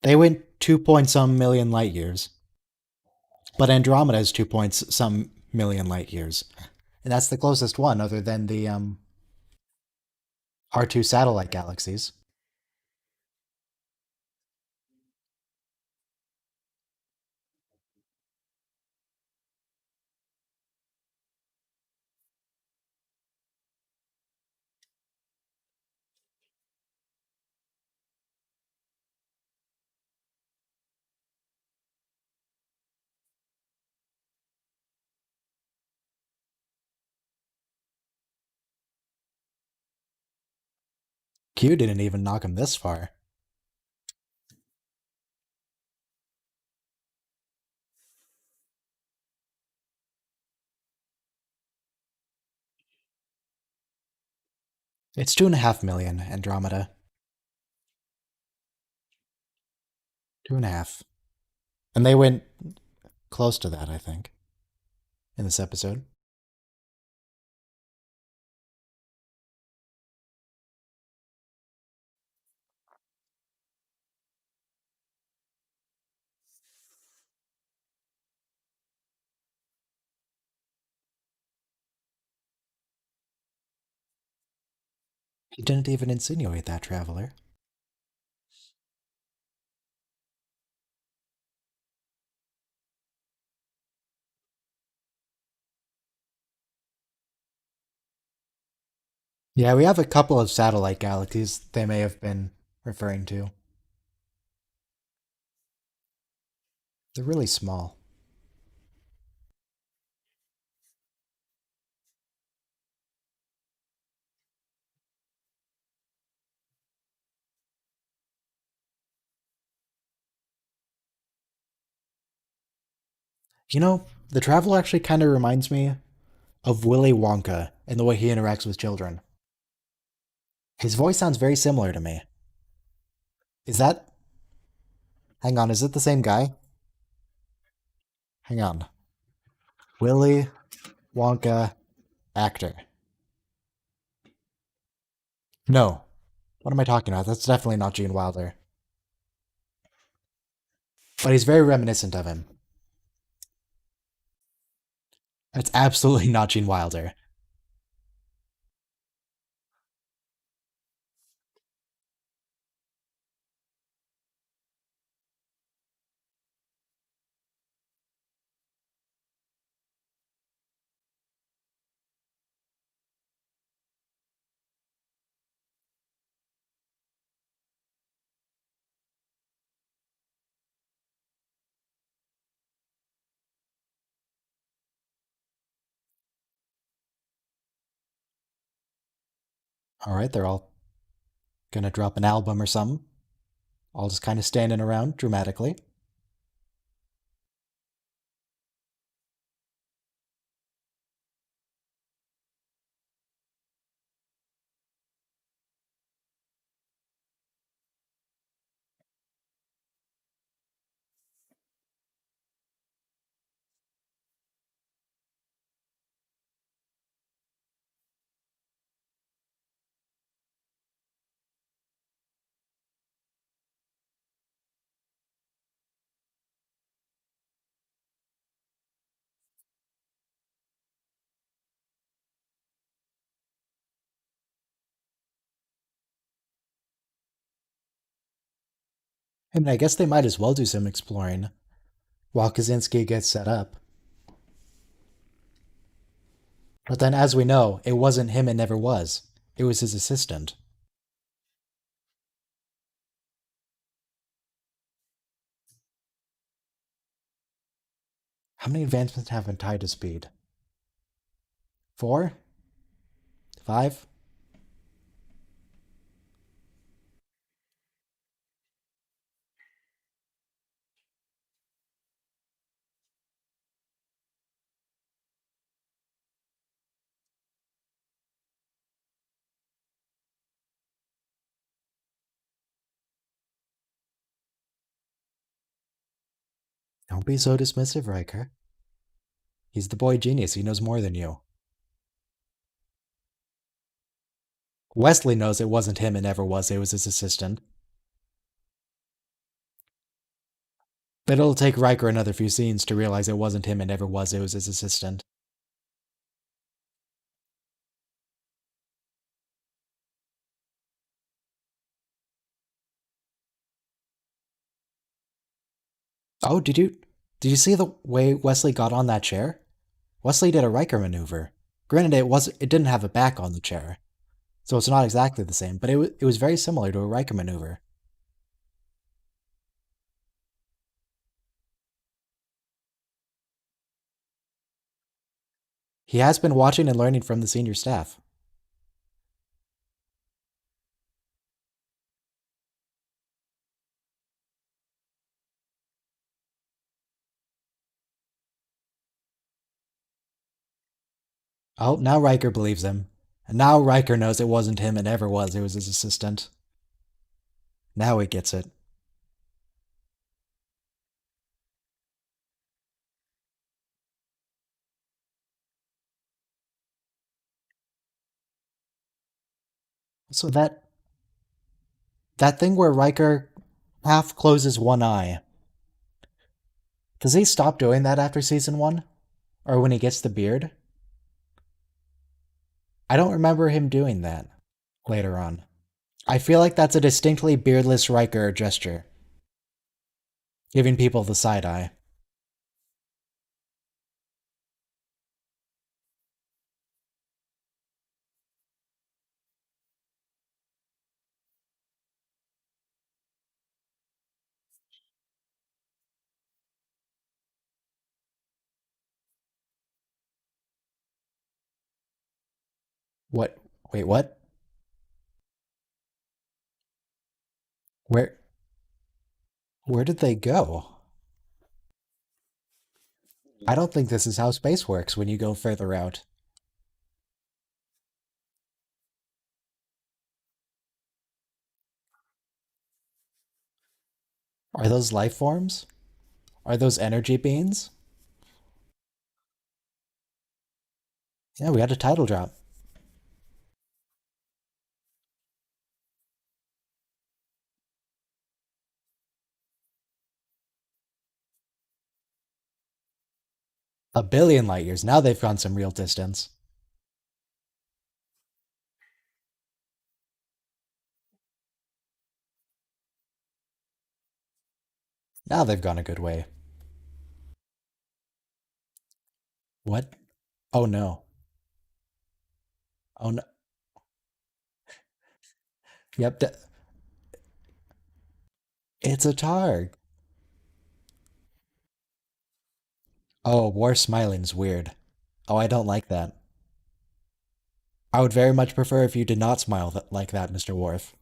They went 2 point some million light years. But Andromeda is 2 points some million light years. And that's the closest one other than the R2 satellite galaxies. Q didn't even knock him this far. It's 2.5 million, Andromeda. 2.5. And they went close to that, I think, in this episode. He didn't even insinuate that, Traveler. Yeah, we have a couple of satellite galaxies they may have been referring to. They're really small. You know, the Traveler actually kind of reminds me of Willy Wonka in the way he interacts with children. His voice sounds very similar to me. Is that? Hang on, is it the same guy? Hang on. Willy Wonka actor. No. What am I talking about? That's definitely not Gene Wilder. But he's very reminiscent of him. It's absolutely not Gene Wilder. Alright, they're all gonna drop an album or something. All just kind of standing around dramatically. I mean, I guess they might as well do some exploring while Kaczynski gets set up. But then, as we know, it wasn't him, it never was. It was his assistant. How many advancements have been tied to speed? 4? 5? Don't be so dismissive, Riker. He's the boy genius, he knows more than you. Wesley knows it wasn't him, it never was, it was his assistant. But it'll take Riker another few scenes to realize it wasn't him, it never was, it was his assistant. Oh, did you see the way Wesley got on that chair? Wesley did a Riker maneuver. Granted, it didn't have a back on the chair, so it's not exactly the same, but it was very similar to a Riker maneuver. He has been watching and learning from the senior staff. Oh, now Riker believes him. And now Riker knows it wasn't him, it never was, it was his assistant. Now he gets it. So that thing where Riker half closes one eye, does he stop doing that after season 1? Or when he gets the beard? I don't remember him doing that later on. I feel like that's a distinctly beardless Riker gesture, giving people the side eye. What? Wait, what? Where where did they go? I don't think this is how space works when you go further out. Are those life forms? Are those energy beings? Yeah, we had a title drop. A billion light years. Now they've gone some real distance. Now they've gone a good way. What? Oh no. Oh no. Yep. It's a Targ. Oh, War smiling's weird. Oh, I don't like that. I would very much prefer if you did not smile like that, Mr. Worf.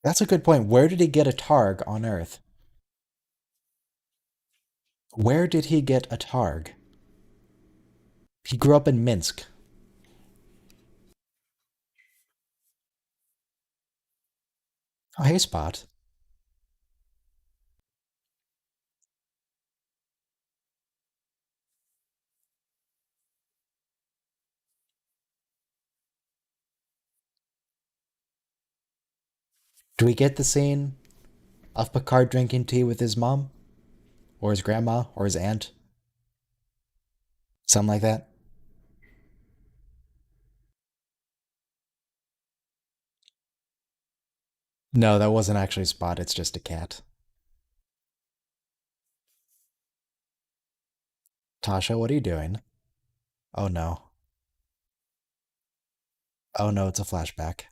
That's a good point. Where did he get a Targ on Earth? Where did he get a Targ? He grew up in Minsk. Oh, hey, Spot. Do we get the scene of Picard drinking tea with his mom? Or his grandma? Or his aunt? Something like that? No, that wasn't actually Spot. It's just a cat. Tasha, what are you doing? Oh no. Oh no, it's a flashback.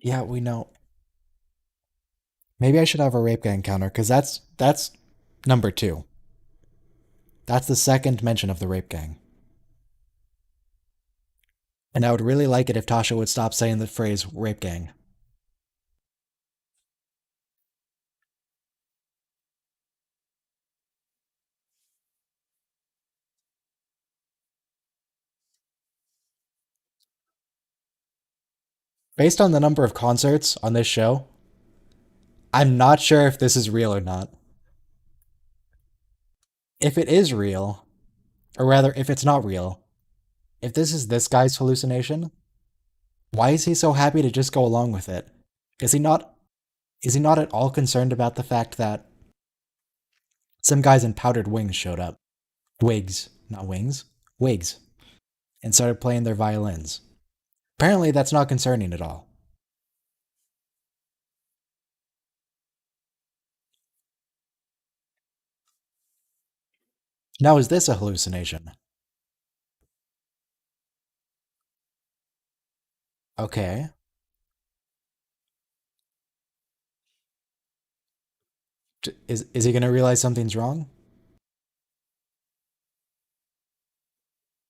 Yeah, we know. Maybe I should have a rape gang counter, because that's number two. That's the second mention of the rape gang. And I would really like it if Tasha would stop saying the phrase rape gang. Based on the number of concerts on this show, I'm not sure if this is real or not. If it is real, or rather, if it's not real, if this is this guy's hallucination, why is he so happy to just go along with it? Is he not is he not at all concerned about the fact that some guys in powdered wings showed up? Wigs, not wings, wigs, and started playing their violins. Apparently that's not concerning at all. Now is this a hallucination? Okay. Is he gonna realize something's wrong?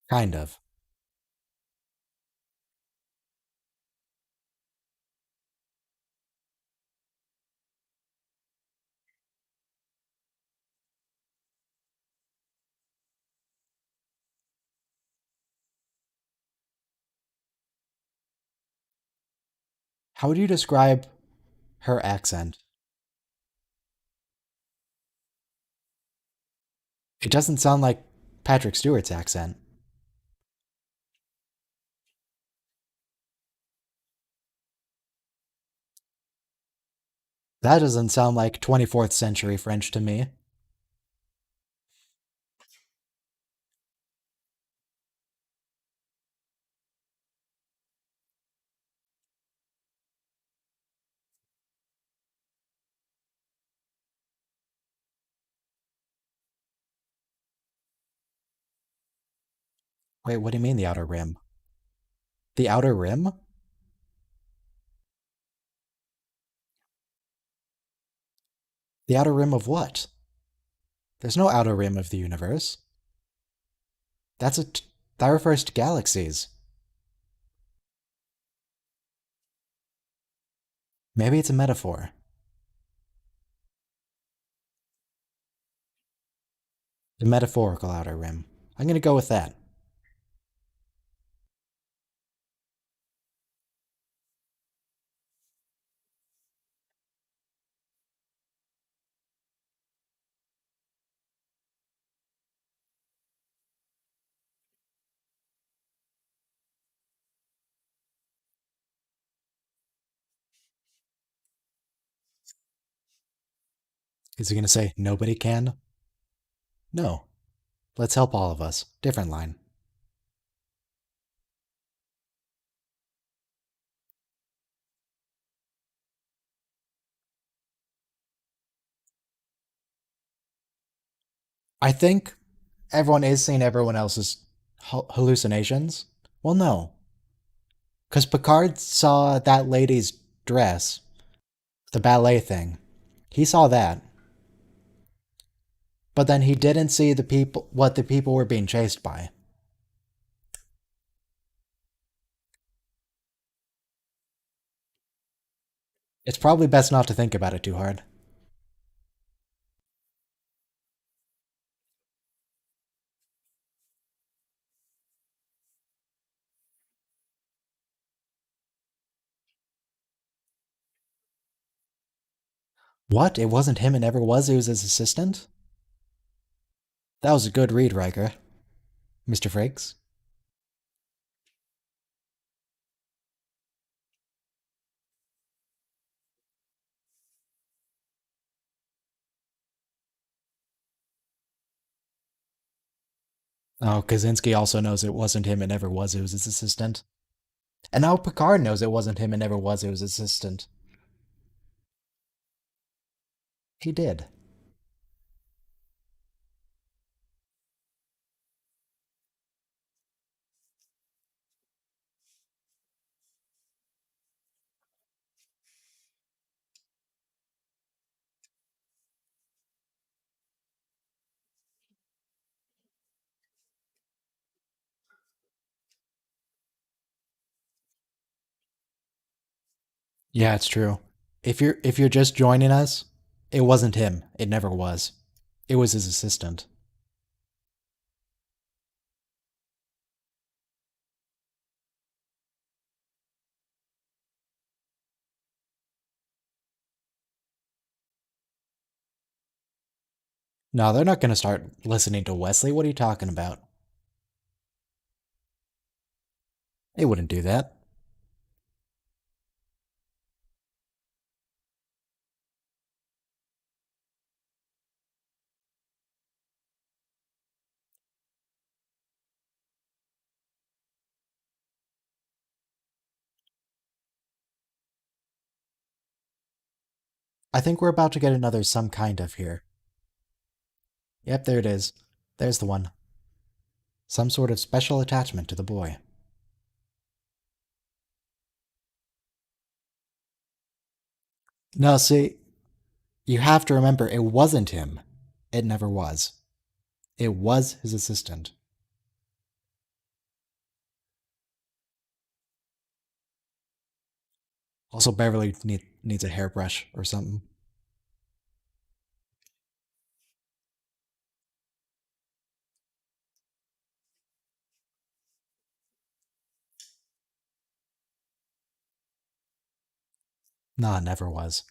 Kind of. How would you describe her accent? It doesn't sound like Patrick Stewart's accent. That doesn't sound like 24th century French to me. Wait, what do you mean the Outer Rim? The Outer Rim? The outer rim of what? There's no outer rim of the universe. That refers to galaxies. Maybe it's a metaphor. The metaphorical outer rim. I'm gonna go with that. Is he gonna say nobody can? No. Let's help all of us. Different line. I think everyone is seeing everyone else's hallucinations. Well, no. Because Picard saw that lady's dress, the ballet thing. He saw that. But then he didn't see what the people were being chased by. It's probably best not to think about it too hard. What? It wasn't him, it never was, it was his assistant? That was a good read, Riker. Mr. Frakes? Oh, Kaczynski also knows it wasn't him, it never was, it was his assistant. And now Picard knows it wasn't him, it never was, it was his assistant. He did. Yeah, it's true. If you're just joining us, it wasn't him. It never was. It was his assistant. No, they're not going to start listening to Wesley. What are you talking about? They wouldn't do that. I think we're about to get another some kind of here. Yep, there it is. There's the one. Some sort of special attachment to the boy. No, see, you have to remember it wasn't him. It never was. It was his assistant. Also, Beverly needs a hairbrush or something. Nah, it never was.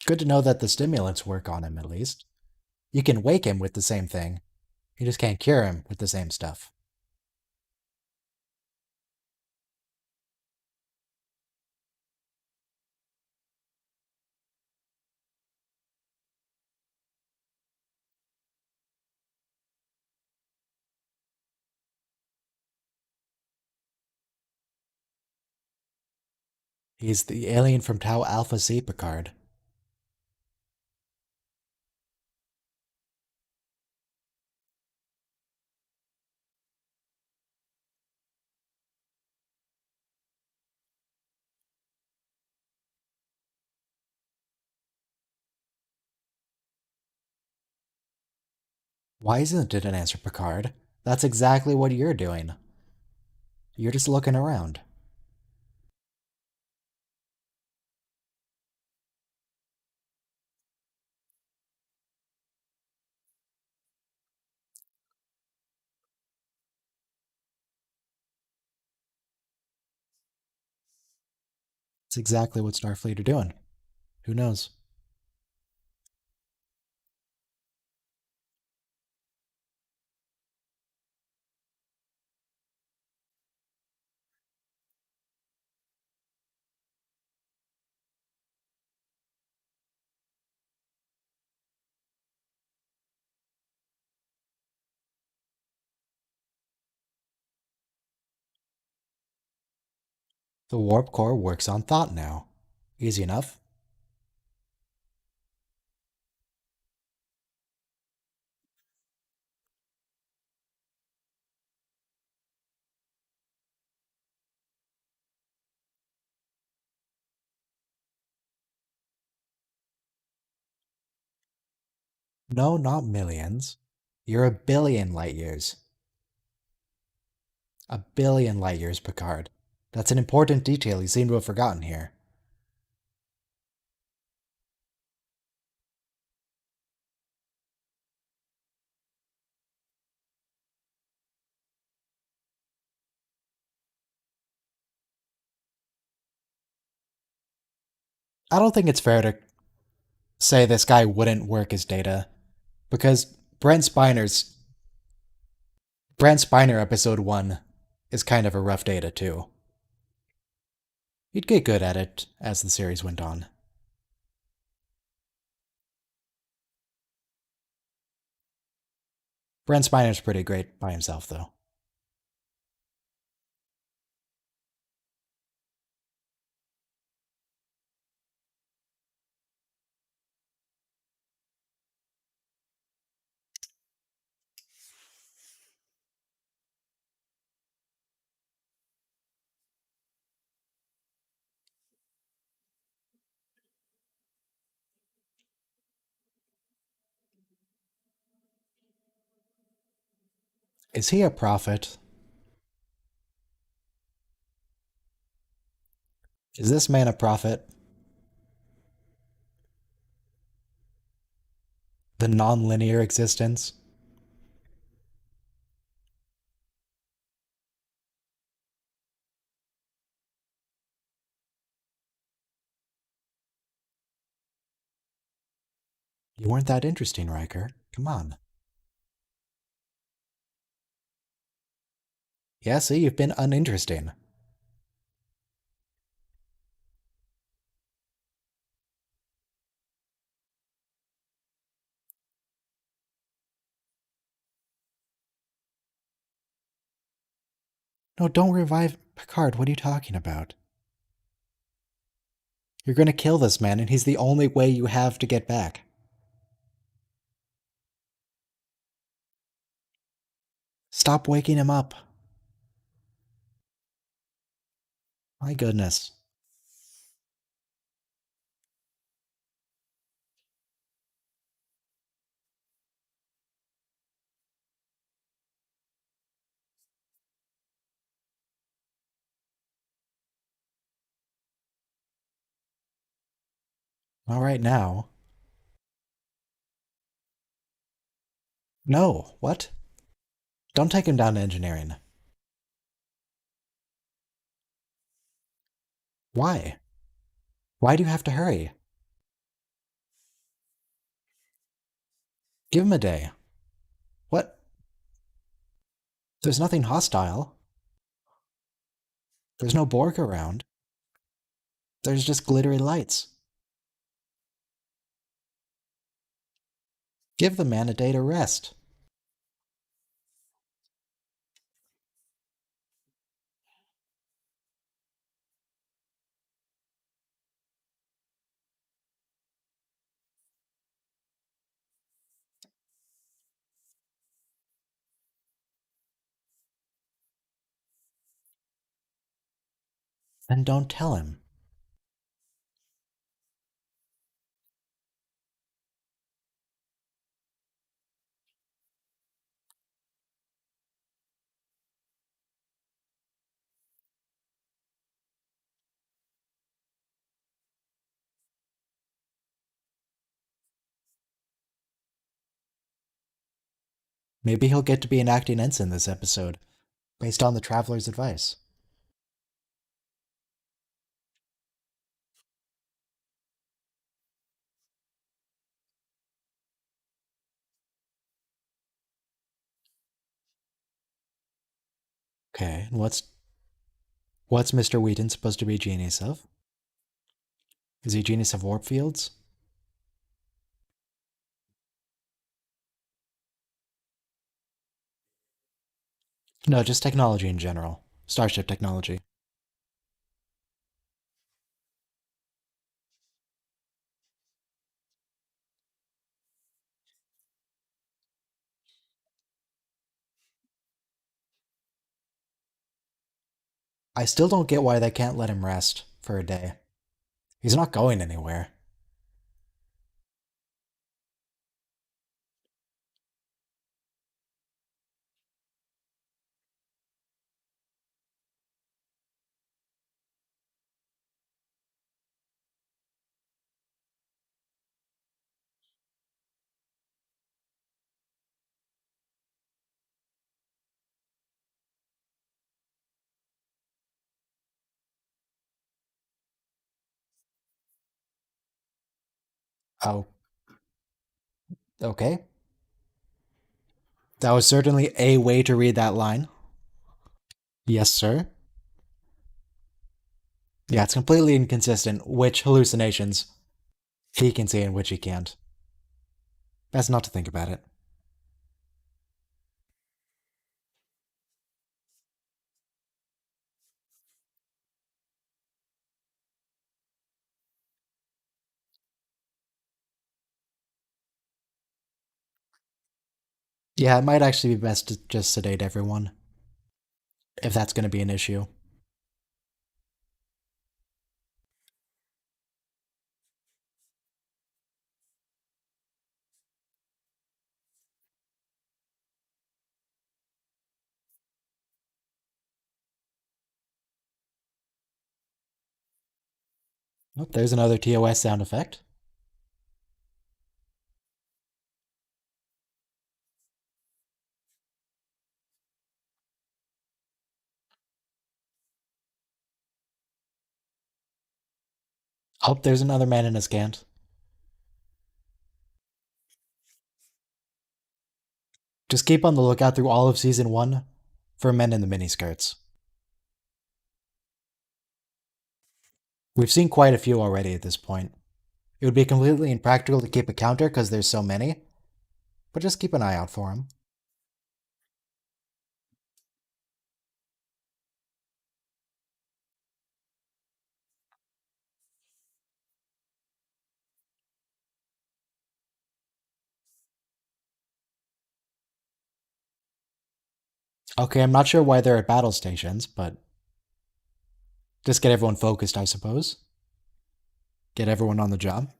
Good to know that the stimulants work on him, at least. You can wake him with the same thing. You just can't cure him with the same stuff. He's the alien from Tau Alpha C, Picard. Why isn't it an answer, Picard? That's exactly what you're doing. You're just looking around. It's exactly what Starfleet are doing. Who knows? The warp core works on thought now. Easy enough. No, not millions. You're a billion light years. A billion light years, Picard. That's an important detail you seem to have forgotten here. I don't think it's fair to say this guy wouldn't work as Data, because Brent Spiner episode 1 is kind of a rough Data too. He'd get good at it as the series went on. Brent Spiner's pretty great by himself though. Is he a prophet? Is this man a prophet? The non-linear existence? You weren't that interesting, Riker. Come on. Yeah, see, you've been uninteresting. No, don't revive Picard. What are you talking about? You're gonna kill this man, and he's the only way you have to get back. Stop waking him up. My goodness. All right now. No, what? Don't take him down to engineering. Why? Why do you have to hurry? Give him a day. What? There's nothing hostile. There's no Borg around. There's just glittery lights. Give the man a day to rest. And don't tell him. Maybe he'll get to be an acting ensign this episode, based on the Traveler's advice. Okay, and what's Mr. Wheaton supposed to be genius of? Is he genius of warp fields? No, just technology in general. Starship technology. I still don't get why they can't let him rest for a day. He's not going anywhere. Oh, okay. That was certainly a way to read that line. Yes, sir. Yeah, it's completely inconsistent which hallucinations he can see and which he can't. Best not to think about it. Yeah, it might actually be best to just sedate everyone, if that's going to be an issue. Oh, there's another TOS sound effect. Oh, there's another man in a scant. Just keep on the lookout through all of season 1 for men in the miniskirts. We've seen quite a few already at this point. It would be completely impractical to keep a counter because there's so many, but just keep an eye out for them. Okay, I'm not sure why they're at battle stations, but just get everyone focused, I suppose. Get everyone on the job.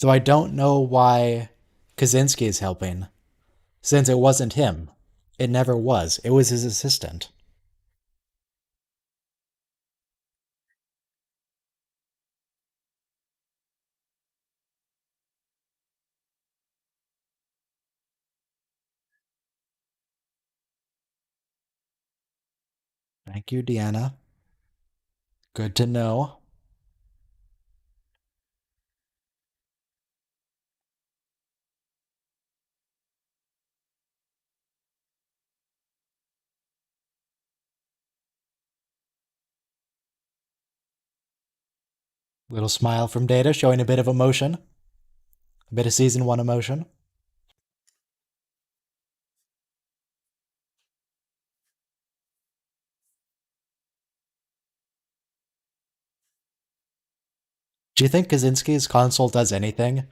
So I don't know why Kaczynski is helping, since it wasn't him. It never was. It was his assistant. Thank you, Deanna. Good to know. Little smile from Data, showing a bit of emotion. A bit of season 1 emotion. Do you think Kaczynski's console does anything?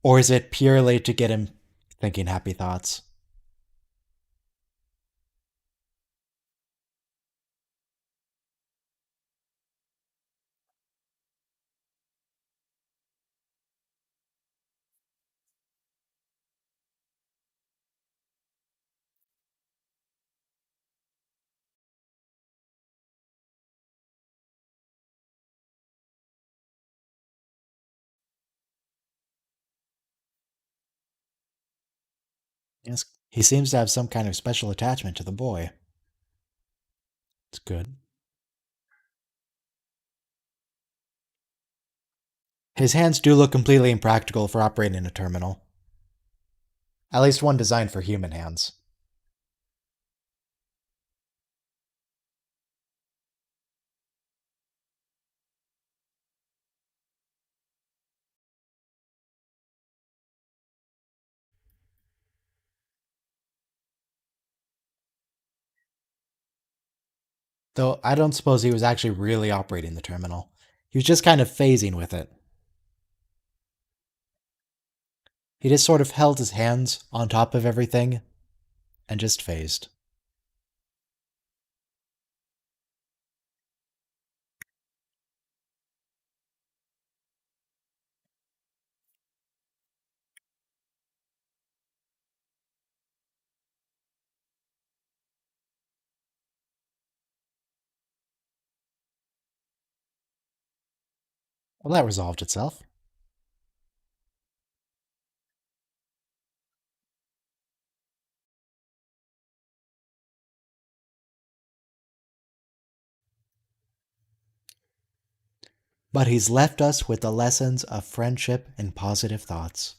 Or is it purely to get him thinking happy thoughts? Yes, he seems to have some kind of special attachment to the boy. It's good. His hands do look completely impractical for operating a terminal. At least one designed for human hands. Though I don't suppose he was actually really operating the terminal. He was just kind of phasing with it. He just sort of held his hands on top of everything and just phased. Well, that resolved itself. But he's left us with the lessons of friendship and positive thoughts.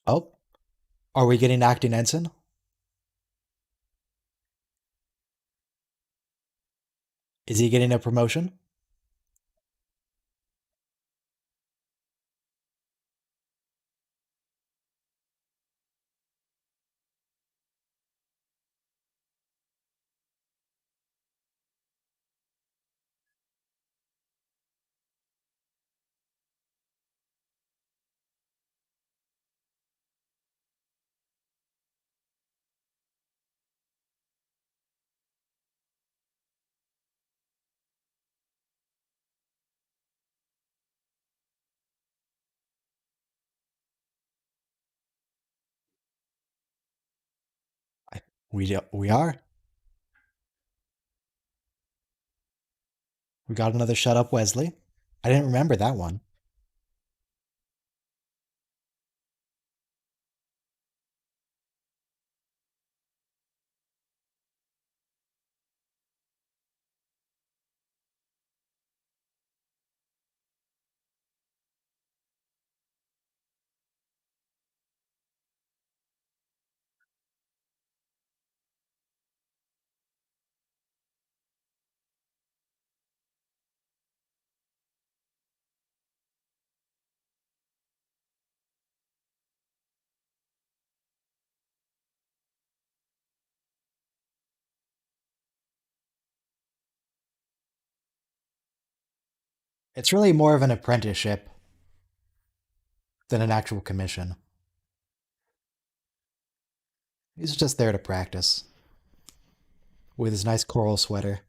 Oh, are we getting acting ensign? Is he getting a promotion? We are. We got another Shut Up Wesley. I didn't remember that one. It's really more of an apprenticeship than an actual commission. He's just there to practice with his nice coral sweater.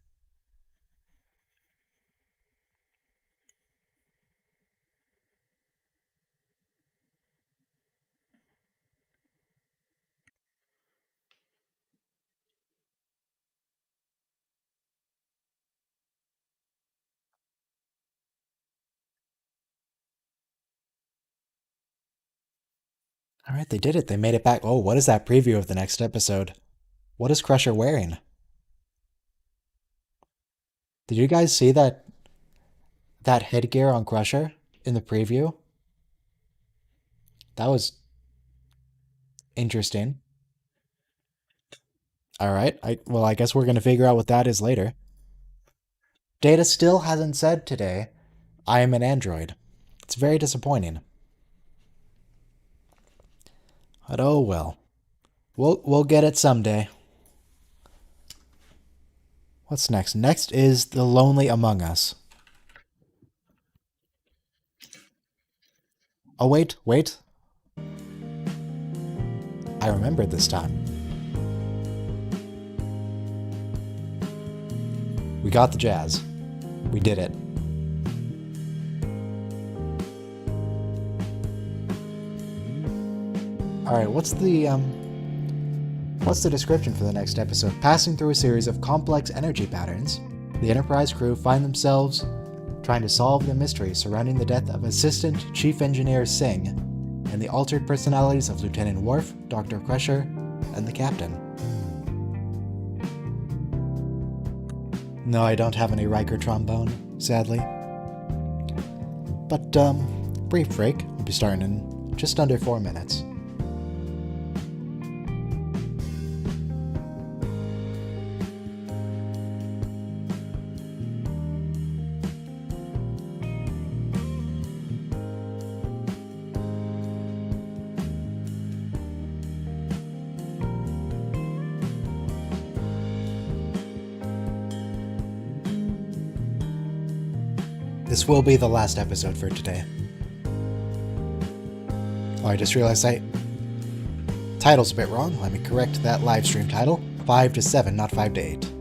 All right, they did it. They made it back. Oh, what is that preview of the next episode? What is Crusher wearing? Did you guys see that headgear on Crusher in the preview? That was interesting. All right. I guess we're going to figure out what that is later. Data still hasn't said today, I am an android. It's very disappointing. But oh well. We'll get it someday. What's next? Next is The Lonely Among Us. Oh, wait. I remembered this time. We got the jazz. We did it. Alright, what's the description for the next episode? Passing through a series of complex energy patterns, the Enterprise crew find themselves trying to solve the mystery surrounding the death of Assistant Chief Engineer Singh and the altered personalities of Lieutenant Worf, Dr. Crusher, and the Captain. No, I don't have any Riker trombone, sadly. But, brief break. We'll be starting in just under 4 minutes. This will be the last episode for today. Oh, I just realized title's a bit wrong. Let me correct that live stream title. 5 to 7, not 5 to 8.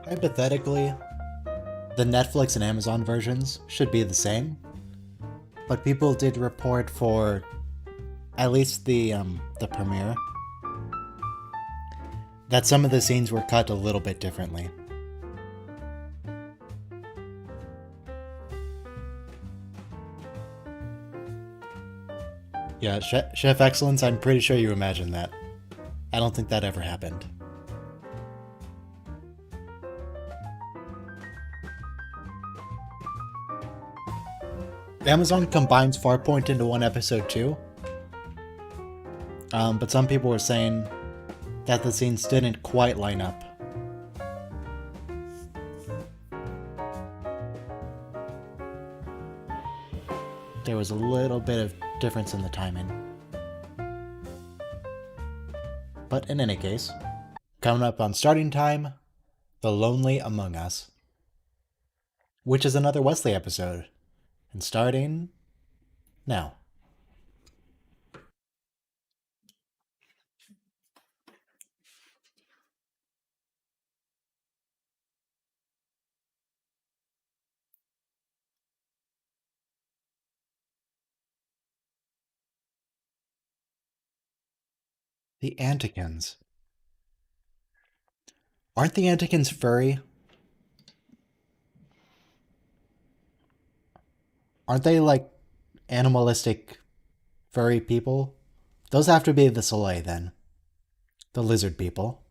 Hypothetically, the Netflix and Amazon versions should be the same, but people did report for at least the premiere that some of the scenes were cut a little bit differently. Yeah, Chef Excellence, I'm pretty sure you imagined that. I don't think that ever happened. Amazon combines Farpoint into one episode too. But some people were saying that the scenes didn't quite line up. There was a little bit of difference in the timing. But in any case, coming up on starting time, The Lonely Among Us, which is another Wesley episode. And starting now. The Antikins. Aren't the Antikins furry? Aren't they like animalistic furry people? Those have to be the Soleil then. The lizard people.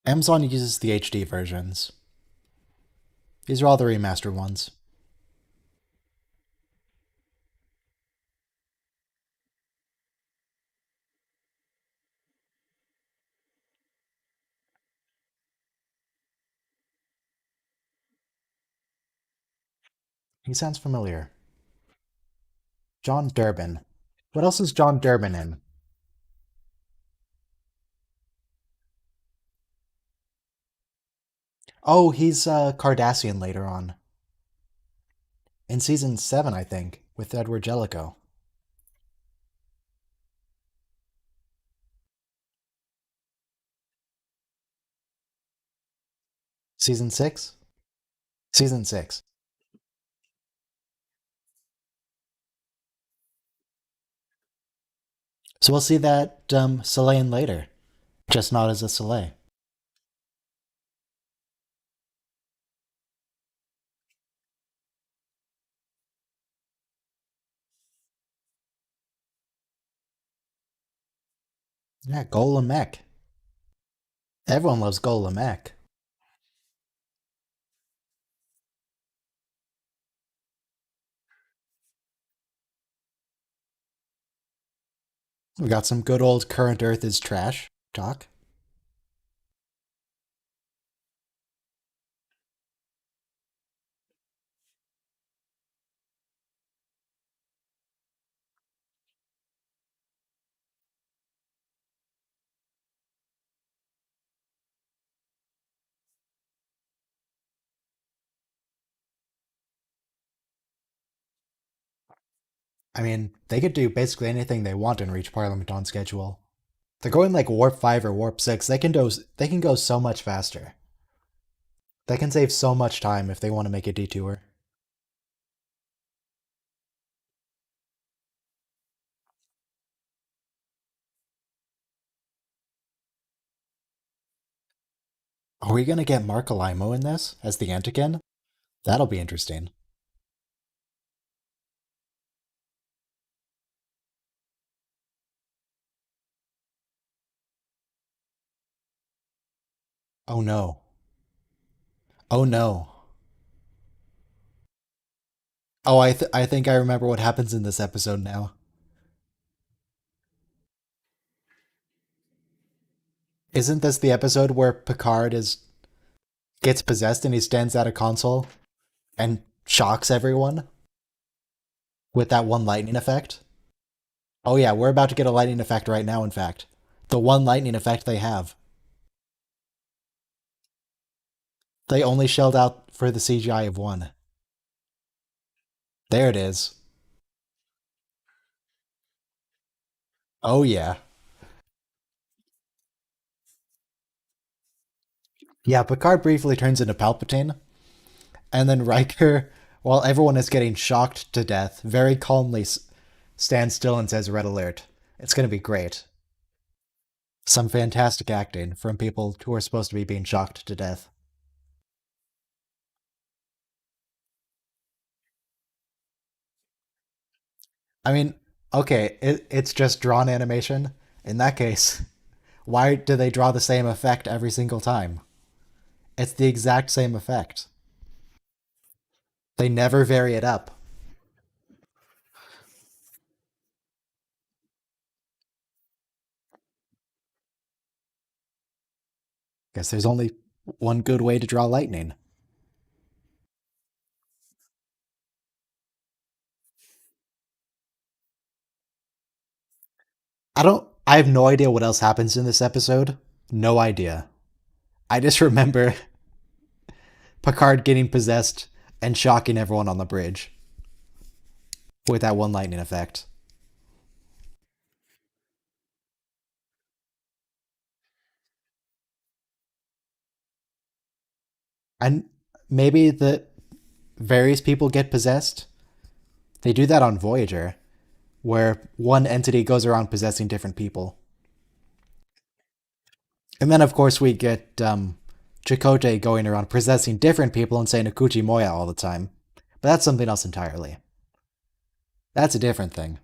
Amazon uses the HD versions. These are all the remastered ones. He sounds familiar. John Durbin. What else is John Durbin in? Oh, he's Cardassian later on. In season 7, I think, with Edward Jellicoe. Season 6? Season 6. So we'll see that Selain later, just not as a Soleil. Yeah, Golem Mech. Everyone loves Golem Mech. We got some good old current Earth is trash talk. I mean, they could do basically anything they want and reach Parliament on schedule. They're going like Warp 5 or Warp 6. They can go so much faster. They can save so much time if they want to make a detour. Are we gonna get Mark Alimo in this as the Antikin? That'll be interesting. Oh no. Oh no. Oh, I think I remember what happens in this episode now. Isn't this the episode where Picard is gets possessed and he stands at a console and shocks everyone with that one lightning effect? Oh yeah, we're about to get a lightning effect right now, in fact. The one lightning effect they have. They only shelled out for the CGI of one. There it is. Oh yeah. Yeah, Picard briefly turns into Palpatine, and then Riker, while everyone is getting shocked to death, very calmly stands still and says red alert. It's going to be great. Some fantastic acting from people who are supposed to be being shocked to death. I mean, okay, it's just drawn animation. In that case, why do they draw the same effect every single time? It's the exact same effect. They never vary it up. Guess there's only one good way to draw lightning. I have no idea what else happens in this episode. No idea. I just remember Picard getting possessed and shocking everyone on the bridge with that one lightning effect. And maybe the various people get possessed. They do that on Voyager, where one entity goes around possessing different people. And then, of course, we get Chakotay going around possessing different people and saying Akuchi Moya all the time. But that's something else entirely. That's a different thing.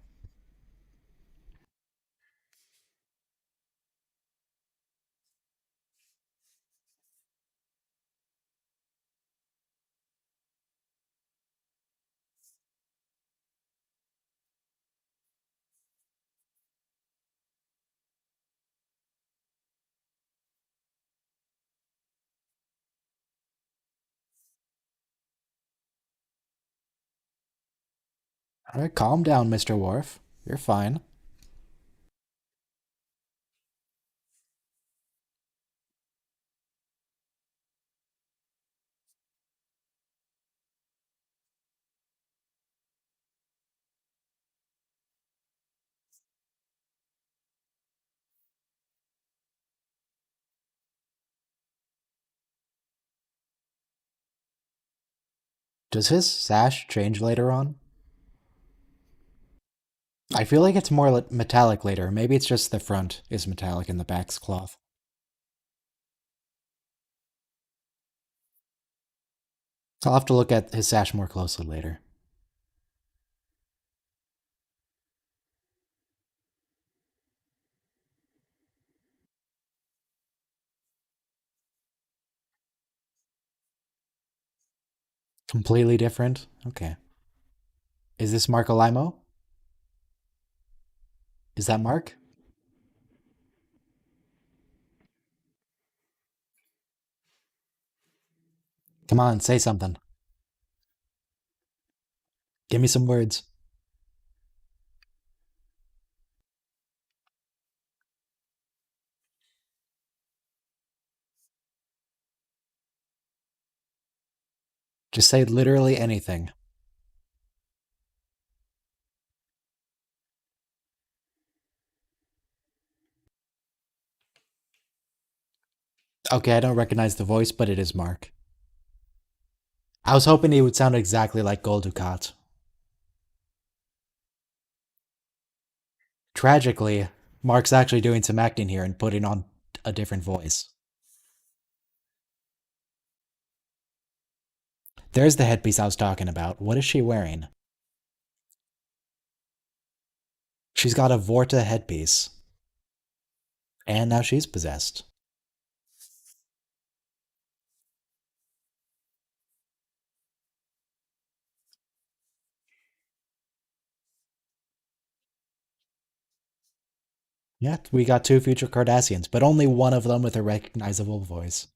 All right, calm down, Mr. Worf. You're fine. Does his sash change later on? I feel like it's more metallic later. Maybe it's just the front is metallic and the back's cloth. I'll have to look at his sash more closely later. Completely different? Okay. Is this Mark Alimo? Is that Mark? Come on, say something. Give me some words. Just say literally anything. Okay, I don't recognize the voice, but it is Mark. I was hoping he would sound exactly like Gul Dukat. Tragically, Mark's actually doing some acting here and putting on a different voice. There's the headpiece I was talking about. What is she wearing? She's got a Vorta headpiece. And now she's possessed. Yeah, we got two future Cardassians, but only one of them with a recognizable voice.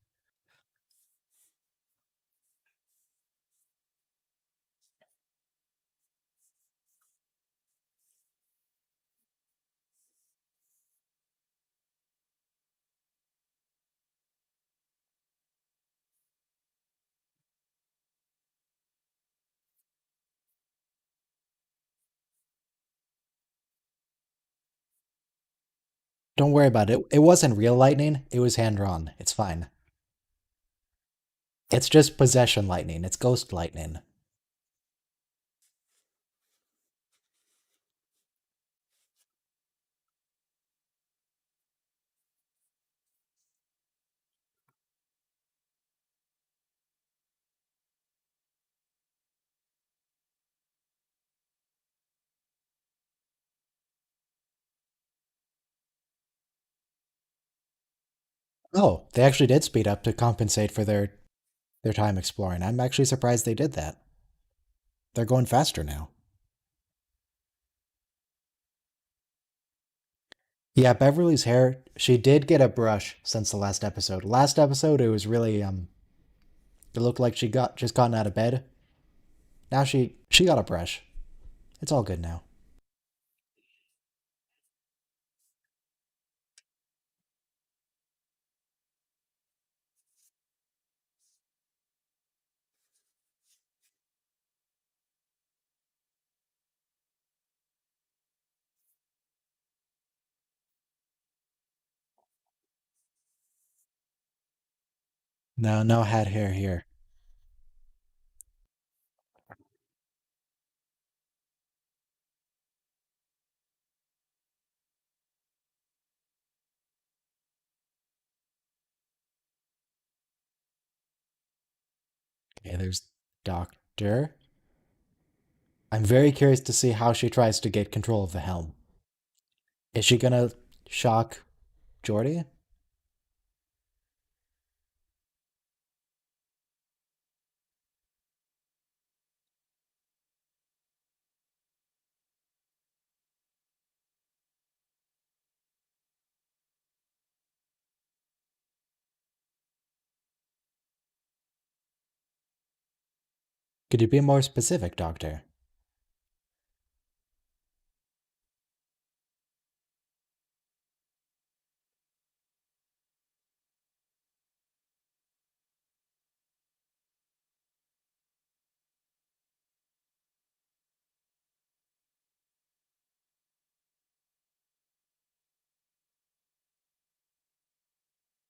Don't worry about it. It wasn't real lightning, it was hand drawn. It's fine. It's just possession lightning, it's ghost lightning. Oh, they actually did speed up to compensate for their time exploring. I'm actually surprised they did that. They're going faster now. Yeah, Beverly's hair, she did get a brush since the last episode. Last episode it was really it looked like she got just gotten out of bed. Now she got a brush. It's all good now. No, no hat hair here. Okay, there's Doctor. I'm very curious to see how she tries to get control of the helm. Is she gonna shock Jordy? Could you be more specific, Doctor?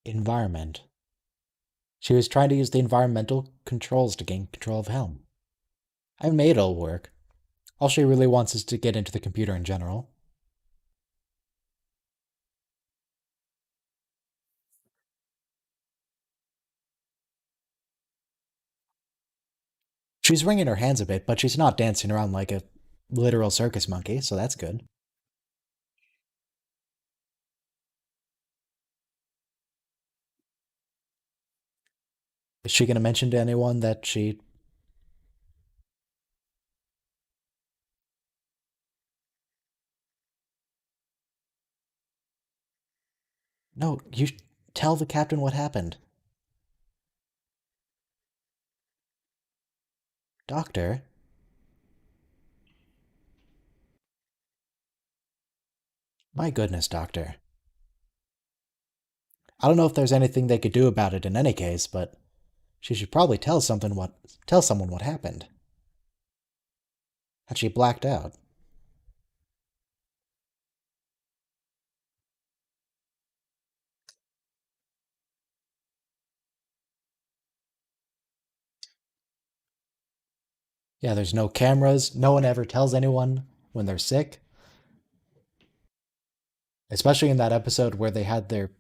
Environment. She was trying to use the environmental controls to gain control of Helm. I made it'll work. All she really wants is to get into the computer in general. She's wringing her hands a bit, but she's not dancing around like a literal circus monkey, so that's good. Is she going to mention to anyone that she. No, you tell the captain what happened. Doctor? My goodness, Doctor. I don't know if there's anything they could do about it in any case, but she should probably tell someone what happened. That she blacked out. Yeah, there's no cameras. No one ever tells anyone when they're sick. Especially in that episode where they had the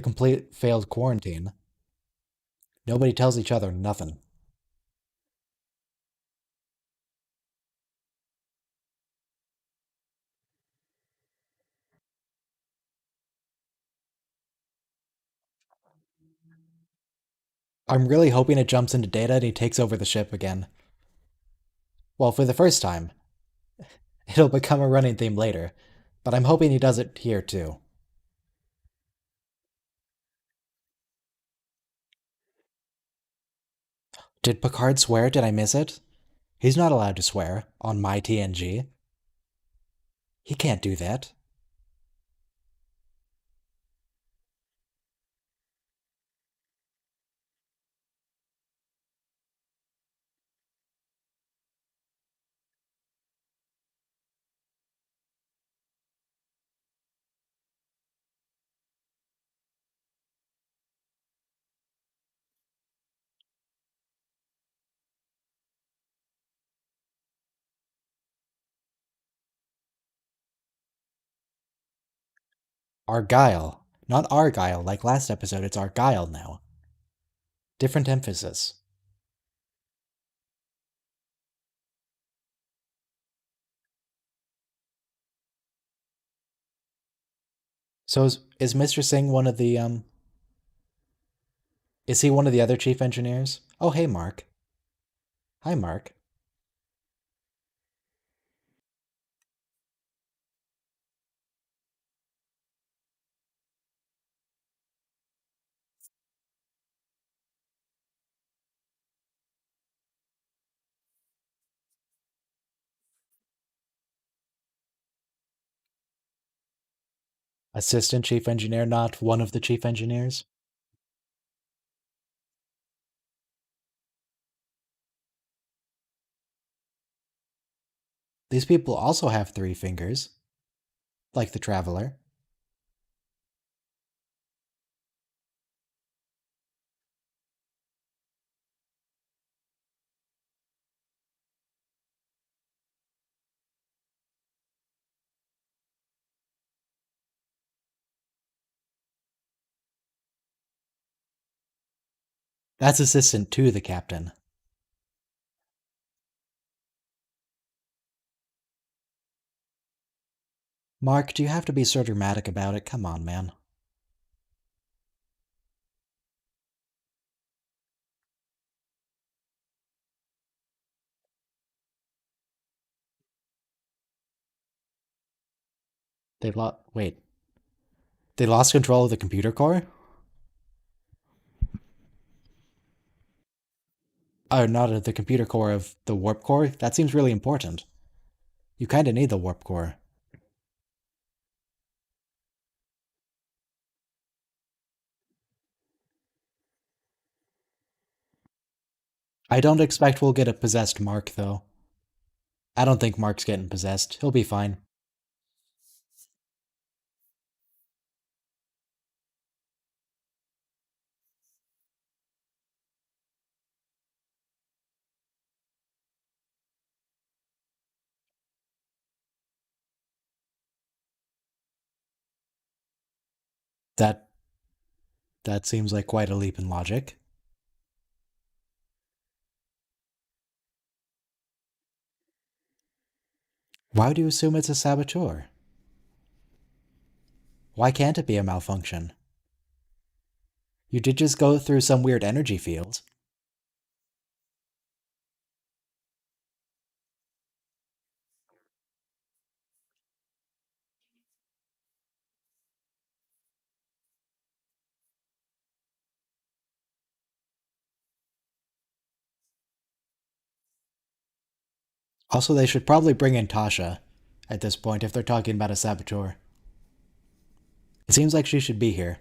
complete failed quarantine. Nobody tells each other nothing. I'm really hoping it jumps into Data and he takes over the ship again. Well, for the first time. It'll become a running theme later, but I'm hoping he does it here too. Did Picard swear? Did I miss it? He's not allowed to swear on my TNG. He can't do that. Argyle. Not Argyle, like last episode, it's Argyle now. Different emphasis. So is Mr. Singh one of the, Is he one of the other chief engineers? Oh, hey, Mark. Hi, Mark. Assistant chief engineer, not one of the chief engineers? These people also have 3 fingers, like the Traveler. That's assistant to the captain. Mark, do you have to be so dramatic about it? Come on, man. They lost. Wait. They lost control of the computer core? Oh, not of the computer core of the warp core? That seems really important. You kinda need the warp core. I don't expect we'll get a possessed Mark, though. I don't think Mark's getting possessed. He'll be fine. That seems like quite a leap in logic. Why do you assume it's a saboteur? Why can't it be a malfunction? You did just go through some weird energy field. Also, they should probably bring in Tasha at this point if they're talking about a saboteur. It seems like she should be here.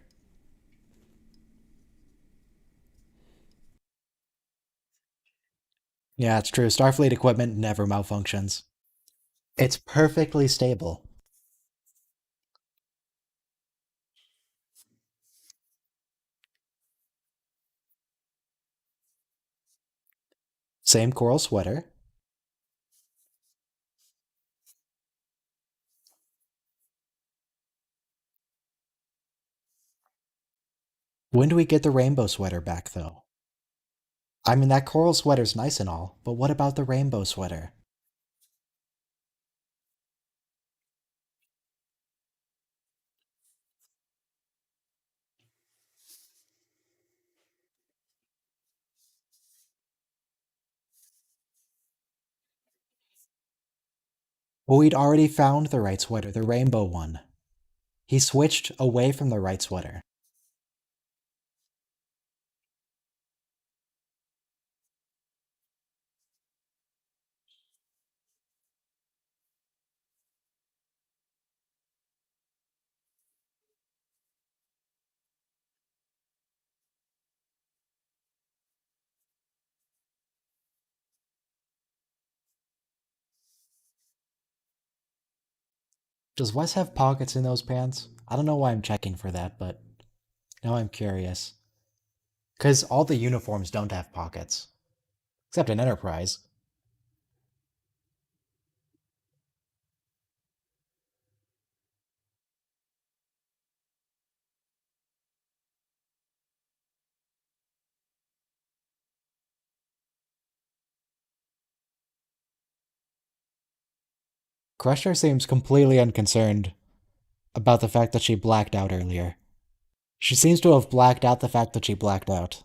Yeah, it's true. Starfleet equipment never malfunctions. It's perfectly stable. Same coral sweater. When do we get the rainbow sweater back, though? I mean, that coral sweater's nice and all, but what about the rainbow sweater? Well, we'd already found the right sweater, the rainbow one. He switched away from the right sweater. Does Wes have pockets in those pants? I don't know why I'm checking for that, but now I'm curious. Because all the uniforms don't have pockets. Except in Enterprise. Crusher seems completely unconcerned about the fact that she blacked out earlier. She seems to have blacked out the fact that she blacked out.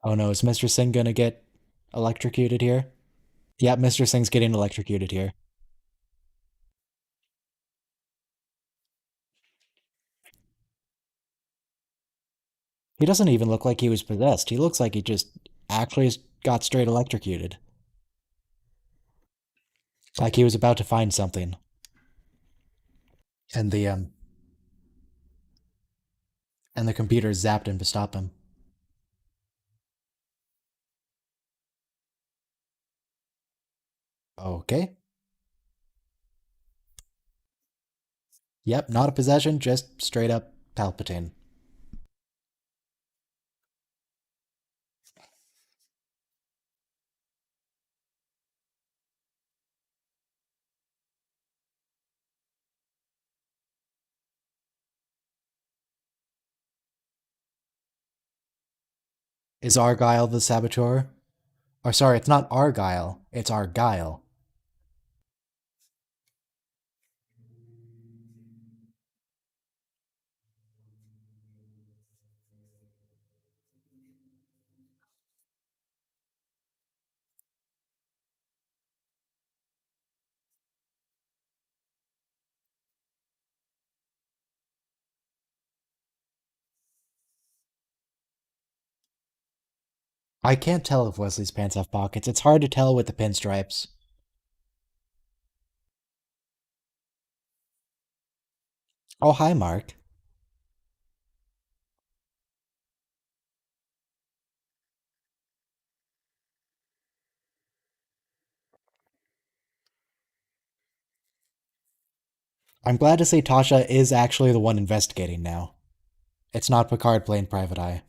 Oh no, is Mr. Singh gonna get electrocuted here? Yeah, Mr. Singh's getting electrocuted here. He doesn't even look like he was possessed. He looks like he just actually got straight electrocuted. Like he was about to find something. And the computer zapped him to stop him. Okay. Yep, not a possession, just straight up Palpatine. Is Argyle the saboteur? Or sorry, it's not Argyle, it's Argyle. I can't tell if Wesley's pants have pockets. It's hard to tell with the pinstripes. Oh, hi, Mark. I'm glad to say Tasha is actually the one investigating now. It's not Picard playing Private Eye.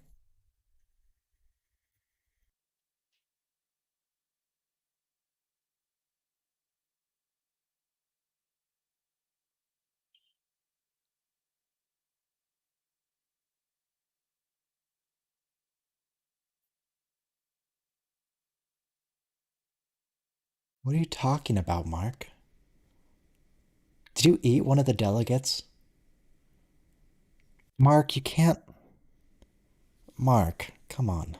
What are you talking about, Mark? Did you eat one of the delegates? Mark, you can't. Mark, come on.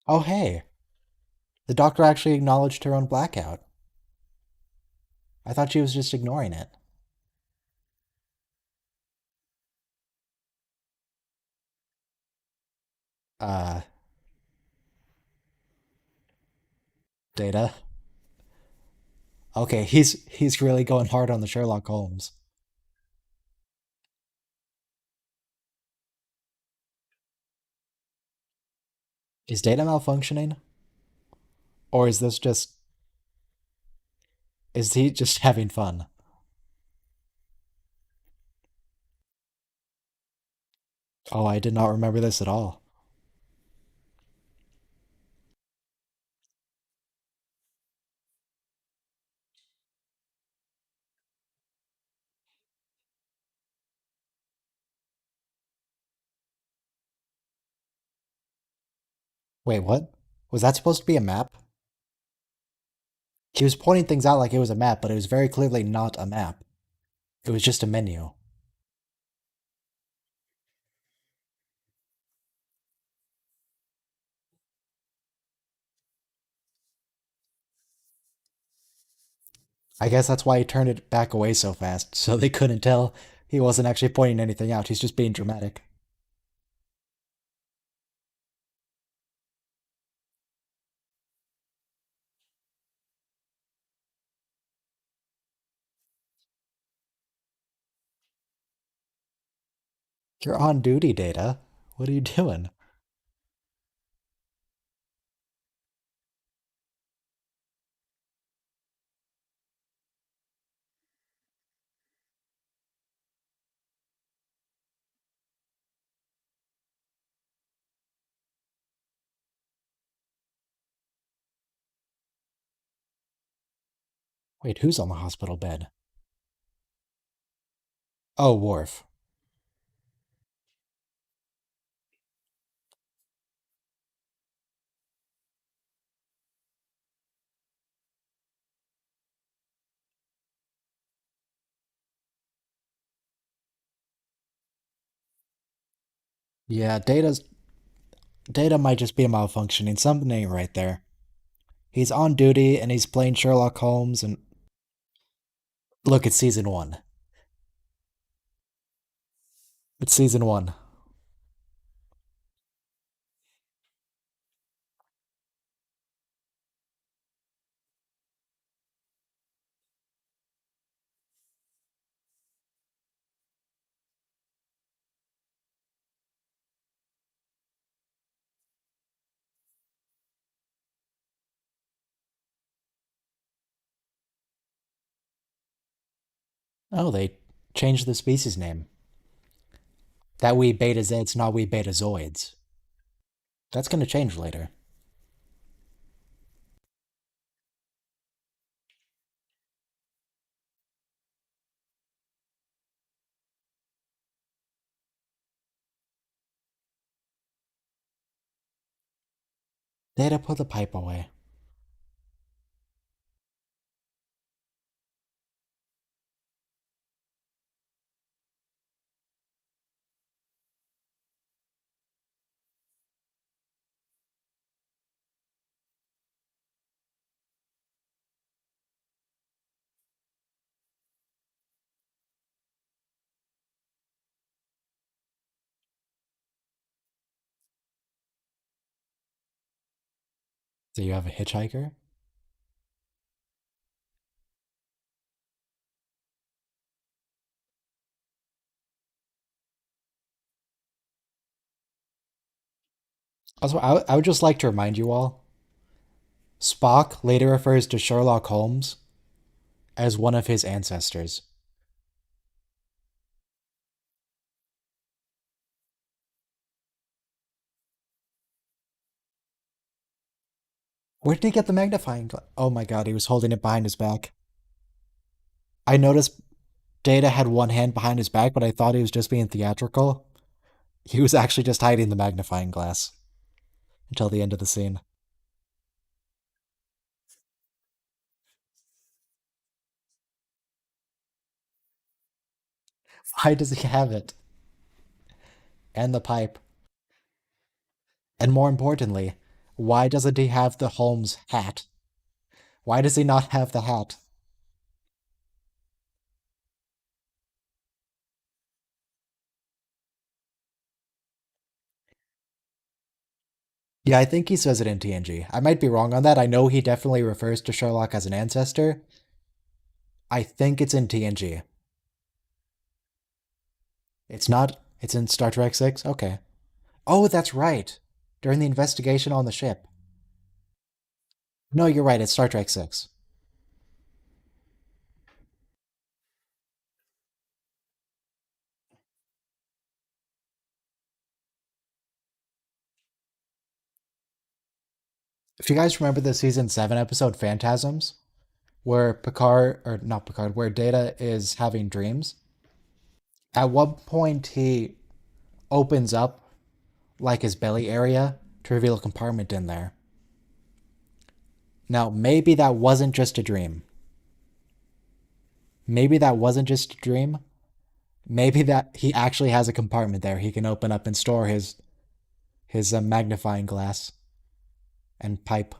Oh, hey. The doctor actually acknowledged her own blackout. I thought she was just ignoring it. Uh, Data. Okay, he's really going hard on the Sherlock Holmes. Is Data malfunctioning? Or is he just having fun? Oh, I did not remember this at all. Wait, what? Was that supposed to be a map? He was pointing things out like it was a map, but it was very clearly not a map. It was just a menu. I guess that's why he turned it back away so fast, so they couldn't tell he wasn't actually pointing anything out. He's just being dramatic. You're on duty, Data. What are you doing? Wait, who's on the hospital bed? Oh, Worf. Yeah, Data might just be malfunctioning. Something ain't right there. He's on duty and he's playing Sherlock Holmes and look, it's season one. It's season one. Oh, they changed the species name. That we beta Zeds, not we beta Zoids. That's gonna change later. Data put the pipe away. So you have a hitchhiker? Also, I would just like to remind you all Spock later refers to Sherlock Holmes as one of his ancestors. Where did he get the magnifying glass? Oh my god, he was holding it behind his back. I noticed Data had one hand behind his back, but I thought he was just being theatrical. He was actually just hiding the magnifying glass until the end of the scene. Why does he have it? And the pipe. And more importantly, why doesn't he have the Holmes hat? Why does he not have the hat? Yeah, I think he says it in TNG. I might be wrong on that. I know he definitely refers to Sherlock as an ancestor. I think it's in TNG. It's not. It's in Star Trek 6? Okay. Oh, that's right. During the investigation on the ship. No, you're right. It's Star Trek 6. If you guys remember the season 7 episode Phantasms, where Picard, or not Picard, where Data is having dreams, at one point he opens up like his belly area to reveal a compartment in there. Now, maybe that wasn't just a dream. Maybe that wasn't just a dream. Maybe that he actually has a compartment there he can open up and store his magnifying glass and pipe.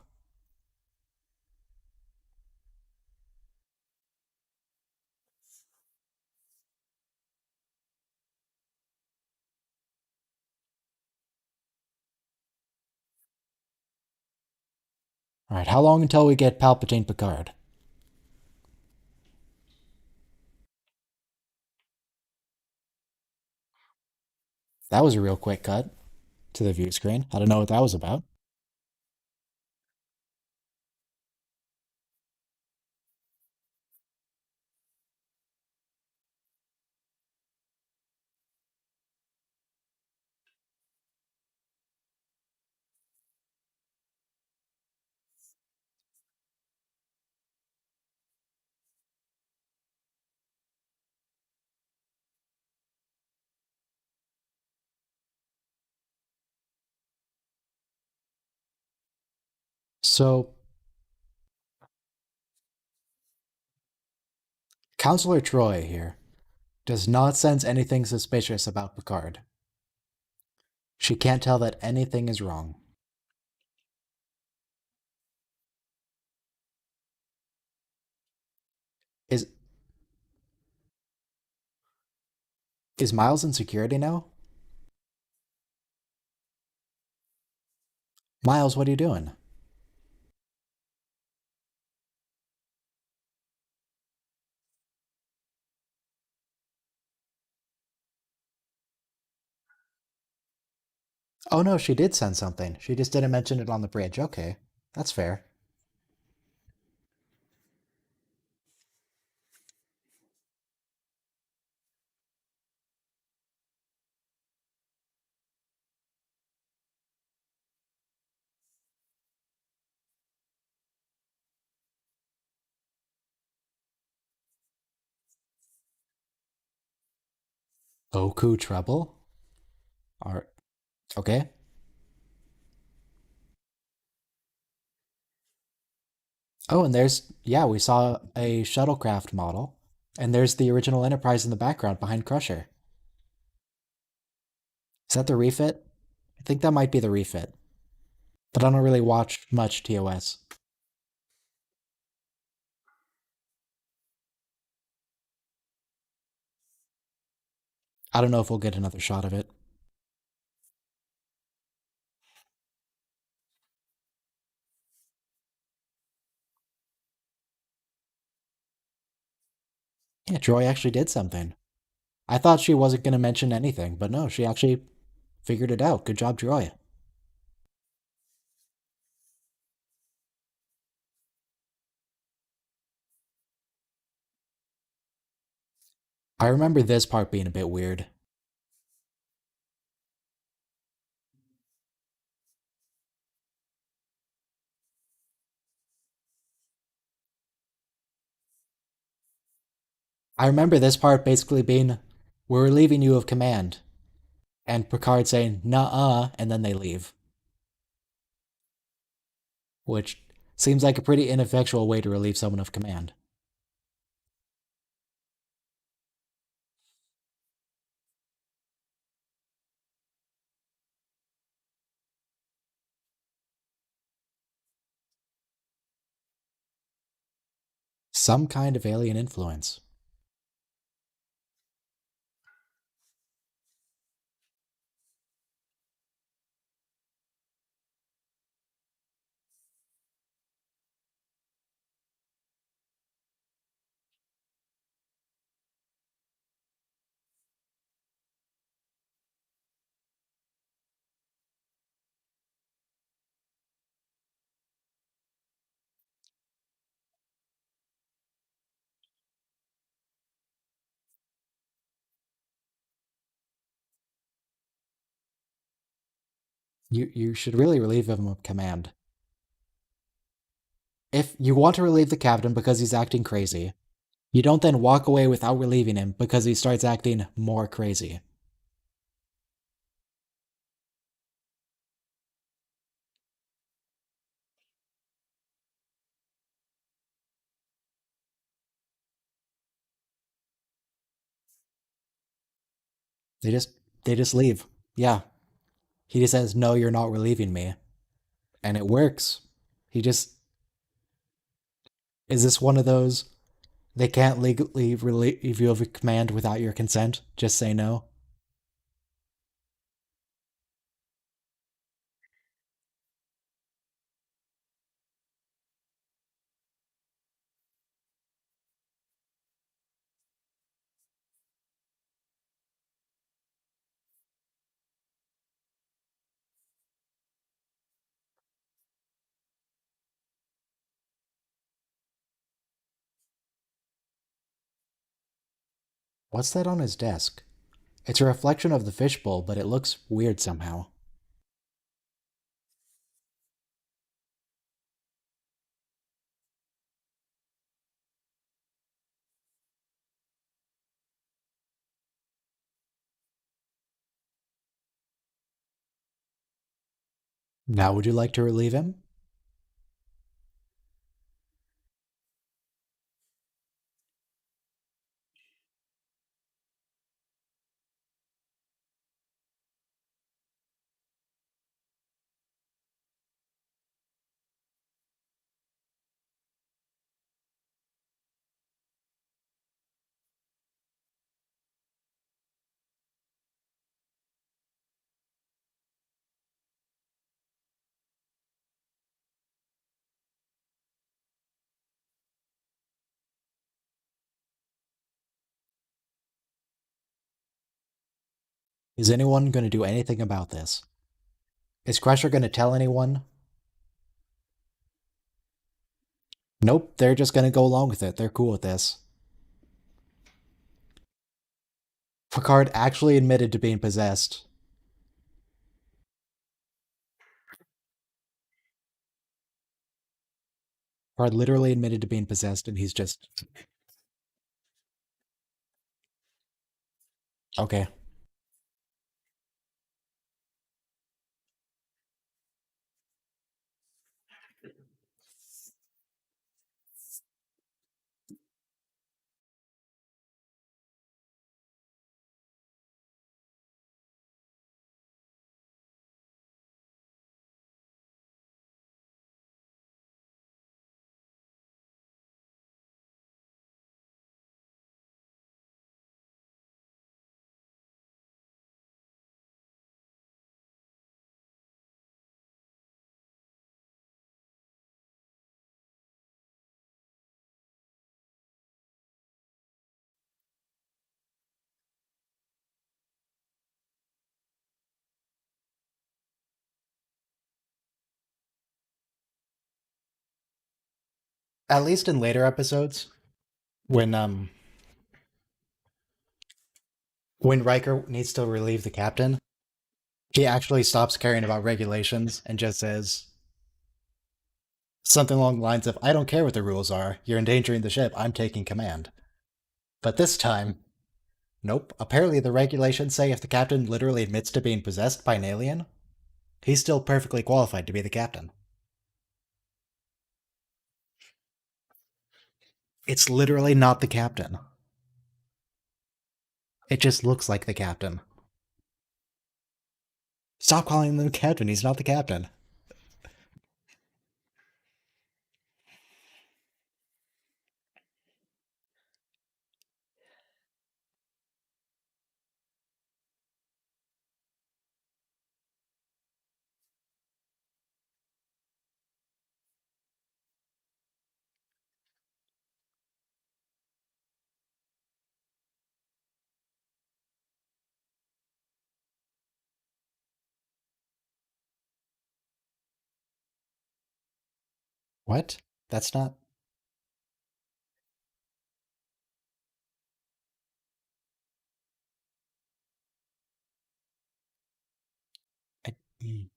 All right, how long until we get Palpatine Picard? That was a real quick cut to the view screen. I don't know what that was about. So, Counselor Troy here does not sense anything suspicious about Picard. She can't tell that anything is wrong. Is is Miles in security now? Miles, what are you doing? Oh no, she did send something. She just didn't mention it on the bridge. Okay, that's fair. Oku trouble? Are okay. Oh, and there's yeah, we saw a shuttlecraft model, and there's the original Enterprise in the background behind Crusher. Is that the refit? I think that might be the refit, but I don't really watch much TOS. I don't know if we'll get another shot of it. Yeah, Troy actually did something. I thought she wasn't going to mention anything, but no, she actually figured it out. Good job, Troy. I remember this part being a bit weird. I remember this part basically being, we're relieving you of command. and Picard saying "Nuh-uh," and then they leave, which seems like a pretty ineffectual way to relieve someone of command. Some kind of alien influence. You should really relieve him of command. If you want to relieve the captain because he's acting crazy, you don't then walk away without relieving him because he starts acting more crazy. They just they just leave. Yeah. He just says, "No, you're not relieving me." And it works. He just is this one of those they can't legally relieve you of a command without your consent. Just say no. What's that on his desk? It's a reflection of the fishbowl, but it looks weird somehow. Now, would you like to relieve him? Is anyone going to do anything about this? Is Crusher going to tell anyone? Nope, they're just going to go along with it. They're cool with this. Picard actually admitted to being possessed. Picard literally admitted to being possessed, and he's just. Okay. At least in later episodes, when when Riker needs to relieve the captain, he actually stops caring about regulations and just says something along the lines of, "I don't care what the rules are. You're endangering the ship. I'm taking command." But this time, Nope. Apparently, the regulations say if the captain literally admits to being possessed by an alien, he's still perfectly qualified to be the captain. It's literally not the captain. It just looks like the captain. Stop calling him the captain. He's not the captain. What? That's not. I, mm.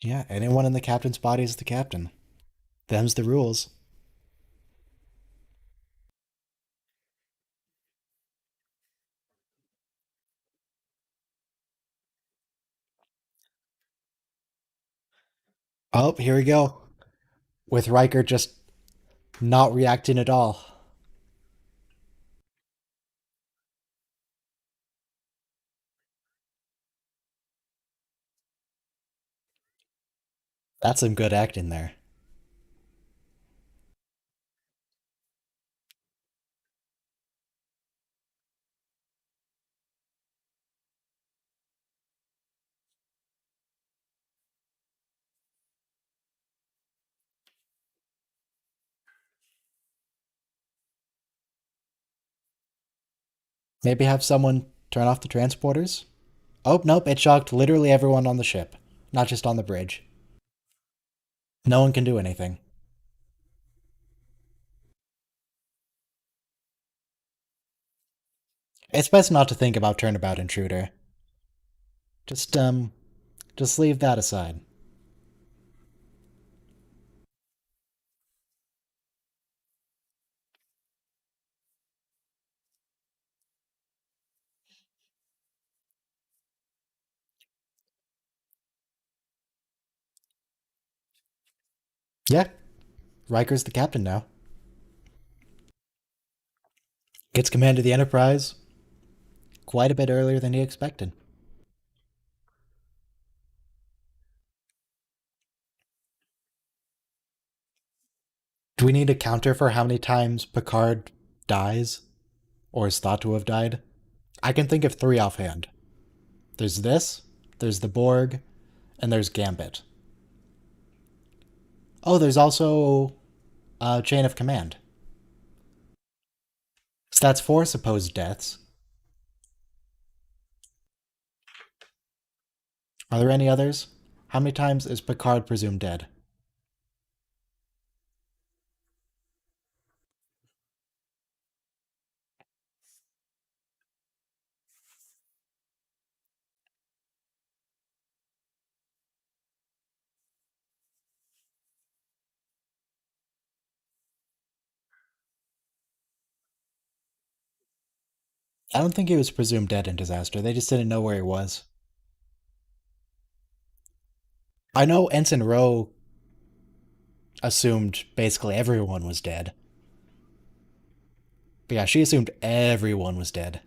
Yeah, anyone in the captain's body is the captain. Them's the rules. Oh, here we go. With Riker just not reacting at all. That's some good acting there. Maybe have someone turn off the transporters? Oh, nope, it shocked literally everyone on the ship, not just on the bridge. No one can do anything. It's best not to think about turnabout intruder. Just, just leave that aside. Yeah, Riker's the captain now. Gets command of the Enterprise quite a bit earlier than he expected. Do we need a counter for how many times Picard dies or is thought to have died? I can think of three offhand. There's this, there's the Borg, and there's Gambit. Oh, there's also Chain of Command. So that's four supposed deaths. Are there any others? How many times is Picard presumed dead? I don't think he was presumed dead in Disaster. They just didn't know where he was. I know Ensign Rowe assumed basically everyone was dead. But yeah, she assumed everyone was dead.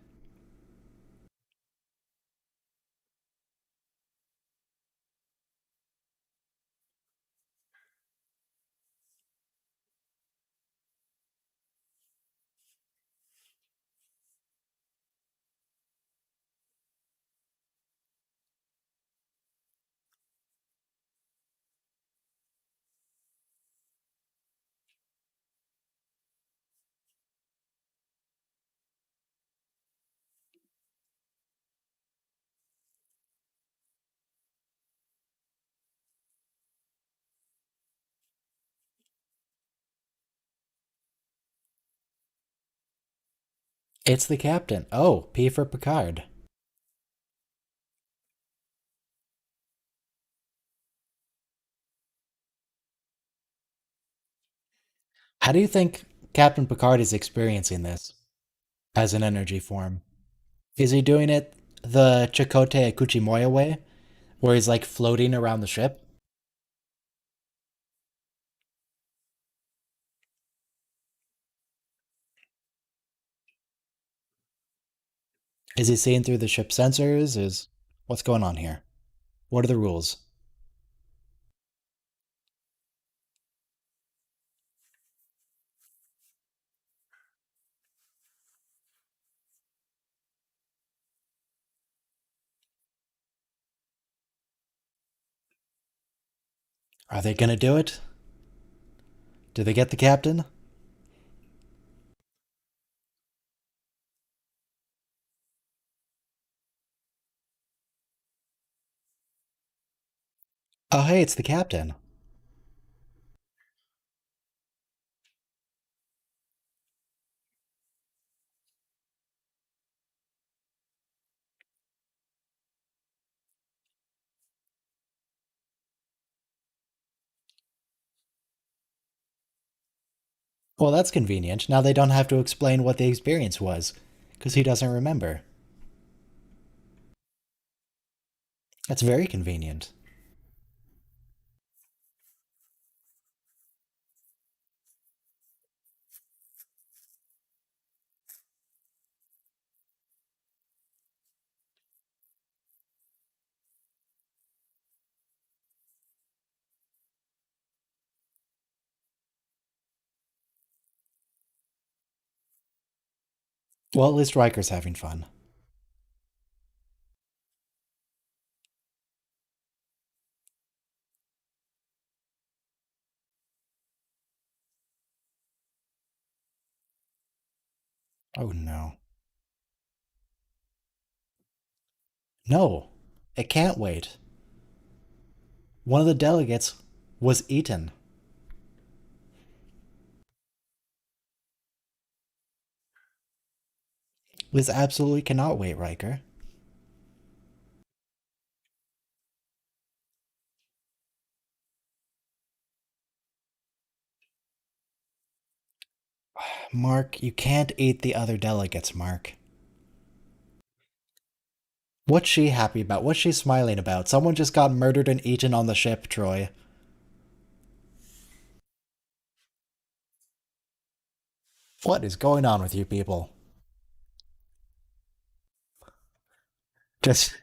It's the captain. Oh, P for Picard. How do you think Captain Picard is experiencing this as an energy form? Is he doing it the Chakotay Akuchimoya way, where he's like floating around the ship? Is he seeing through the ship sensors? Is what's going on here? What are the rules? Are they gonna do it? Do they get the captain? Oh, hey, it's the captain. Well, that's convenient. Now they don't have to explain what the experience was, because he doesn't remember. That's very convenient. Well, at least Riker's having fun. Oh no. No, it can't wait. One of the delegates was eaten. This absolutely cannot wait, Riker. Mark, you can't eat the other delegates, Mark. What's she happy about? What's she smiling about? Someone just got murdered and eaten on the ship, Troy. What is going on with you people? Just.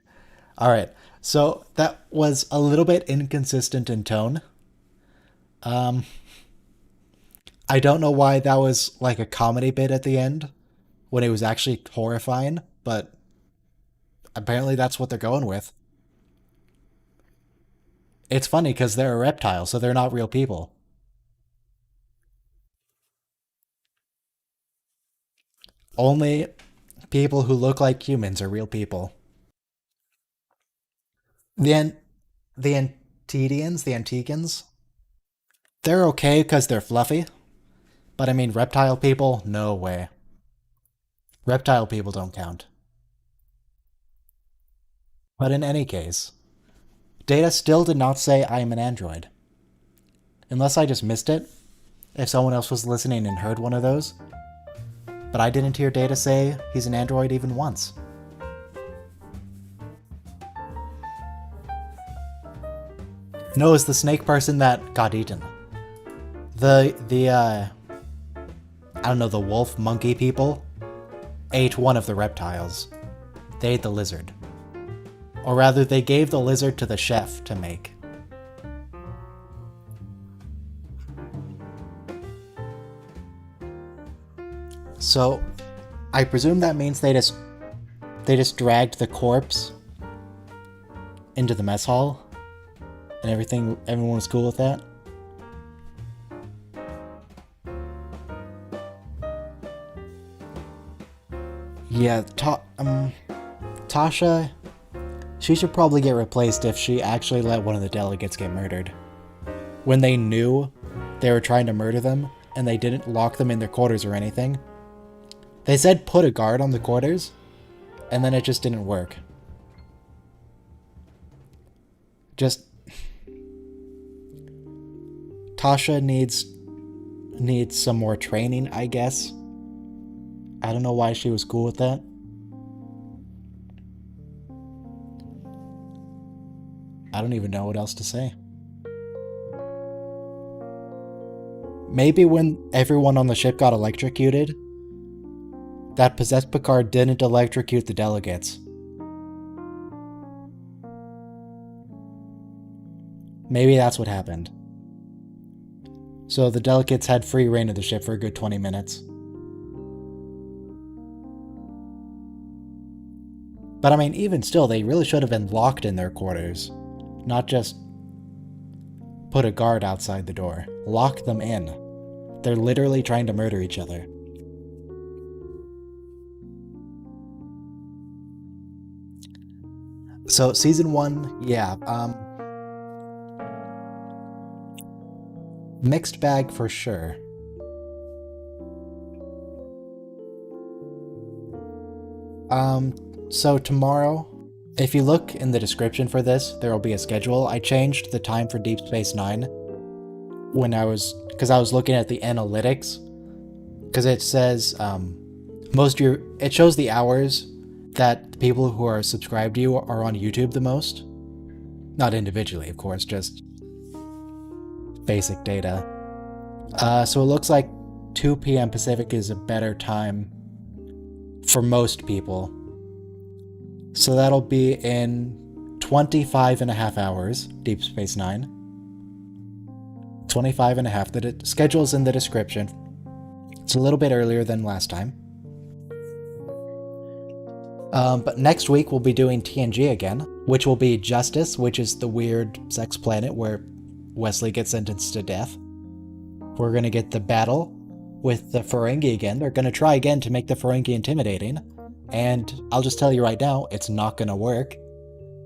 Alright, so that was a little bit inconsistent in tone. Um, I don't know why that was like a comedy bit at the end when it was actually horrifying, but apparently that's what they're going with. It's funny because they're a reptile, so they're not real people. Only people who look like humans are real people. The the the Antiquans, they're okay because they're fluffy, but I mean reptile people, no way. Reptile people don't count. But in any case, Data still did not say I am an android. Unless I just missed it, if someone else was listening and heard one of those. But I didn't hear Data say he's an android even once. No, it's the snake person that got eaten. I don't know, the wolf monkey people ate one of the reptiles. They ate the lizard. Or rather, they gave the lizard to the chef to make. So, I presume that means they just dragged the corpse into the mess hall, and everyone was cool with that. Yeah, Tasha, she should probably get replaced if she actually let one of the delegates get murdered. When they knew they were trying to murder them, and they didn't lock them in their quarters or anything. They said put a guard on the quarters, and then it just didn't work. Just Tasha needs needs some more training, I guess. I don't know why she was cool with that. I don't even know what else to say. Maybe when everyone on the ship got electrocuted, that possessed Picard didn't electrocute the delegates. Maybe that's what happened. So the delegates had free reign of the ship for a good 20 minutes. But I mean, even still, they really should have been locked in their quarters. Not just put a guard outside the door. Lock them in. They're literally trying to murder each other. So season 1, yeah, mixed bag for sure. So tomorrow, if you look in the description for this, there will be a schedule. I changed the time for Deep Space Nine because I was looking at the analytics, because it says it shows the hours that the people who are subscribed to you are on YouTube the most. Not individually, of course, just basic data. So it looks like 2 p.m. Pacific is a better time for most people. So that'll be in 25 and a half hours, Deep Space Nine. 25 and a half. The schedule's in the description. It's a little bit earlier than last time. But next week we'll be doing TNG again, which will be Justice, which is the weird sex planet where Wesley gets sentenced to death. We're gonna get the battle with the Ferengi again. They're gonna try again to make the Ferengi intimidating. And I'll just tell you right now, it's not gonna work.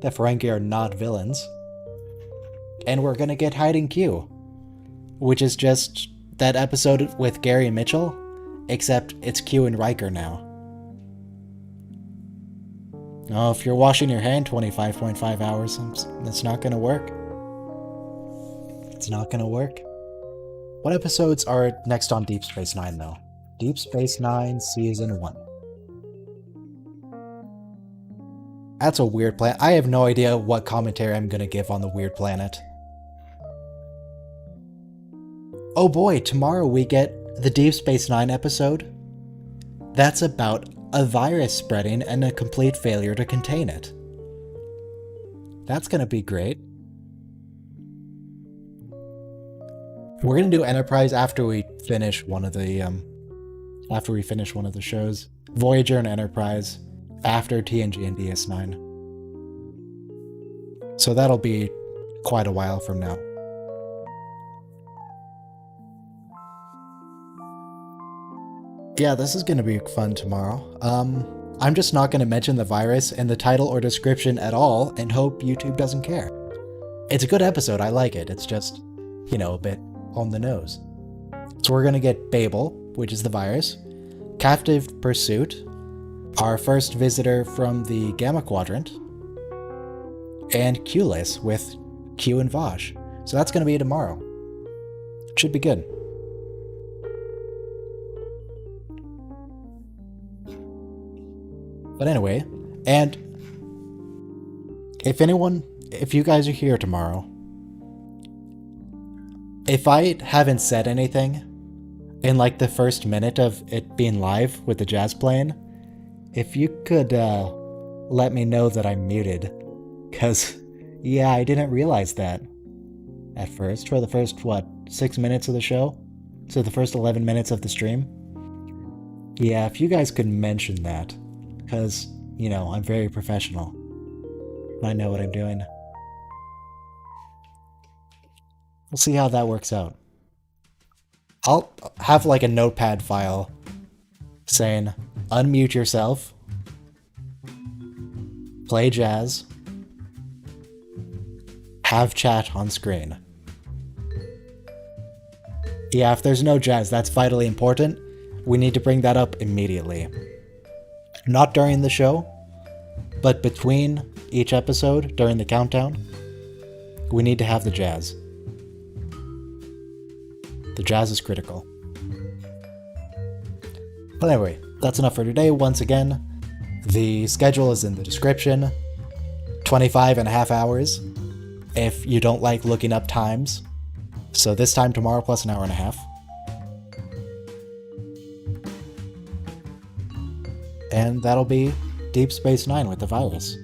The Ferengi are not villains. And we're gonna get Hiding Q, which is just that episode with Gary and Mitchell, except it's Q and Riker now. Oh, if you're washing your hand 25.5 hours, it's not gonna work. It's not gonna work. What episodes are next on Deep Space Nine, though? Deep Space Nine, Season 1. That's a weird planet. I have no idea what commentary I'm gonna give on the weird planet. Oh boy, tomorrow we get the Deep Space Nine episode. That's about a virus spreading and a complete failure to contain it. That's gonna be great. We're gonna do Enterprise after we finish one of the shows. Voyager and Enterprise after TNG and DS9. So that'll be quite a while from now. Yeah, this is gonna be fun tomorrow. I'm just not gonna mention the virus in the title or description at all and hope YouTube doesn't care. It's a good episode, I like it. It's just, a bit on the nose. So we're gonna get Babel, which is the virus, Captive Pursuit, our first visitor from the Gamma Quadrant, and Q-less with Q and Vosh. So that's gonna be tomorrow. Should be good. But anyway, and if you guys are here tomorrow, if I haven't said anything in like the first minute of it being live with the jazz playing, if you could let me know that I'm muted. Because, yeah, I didn't realize that at first, for the first, 6 minutes of the show? So the first 11 minutes of the stream? Yeah, if you guys could mention that. Because, I'm very professional. I know what I'm doing. We'll see how that works out. I'll have like a notepad file saying, unmute yourself, play jazz, have chat on screen. Yeah, if there's no jazz, that's vitally important. We need to bring that up immediately. Not during the show, but between each episode, during the countdown, we need to have the jazz. The jazz is critical. But anyway, that's enough for today. Once again, the schedule is in the description. 25.5 hours if you don't like looking up times. So this time tomorrow plus an hour and a half. And that'll be Deep Space Nine with the virus.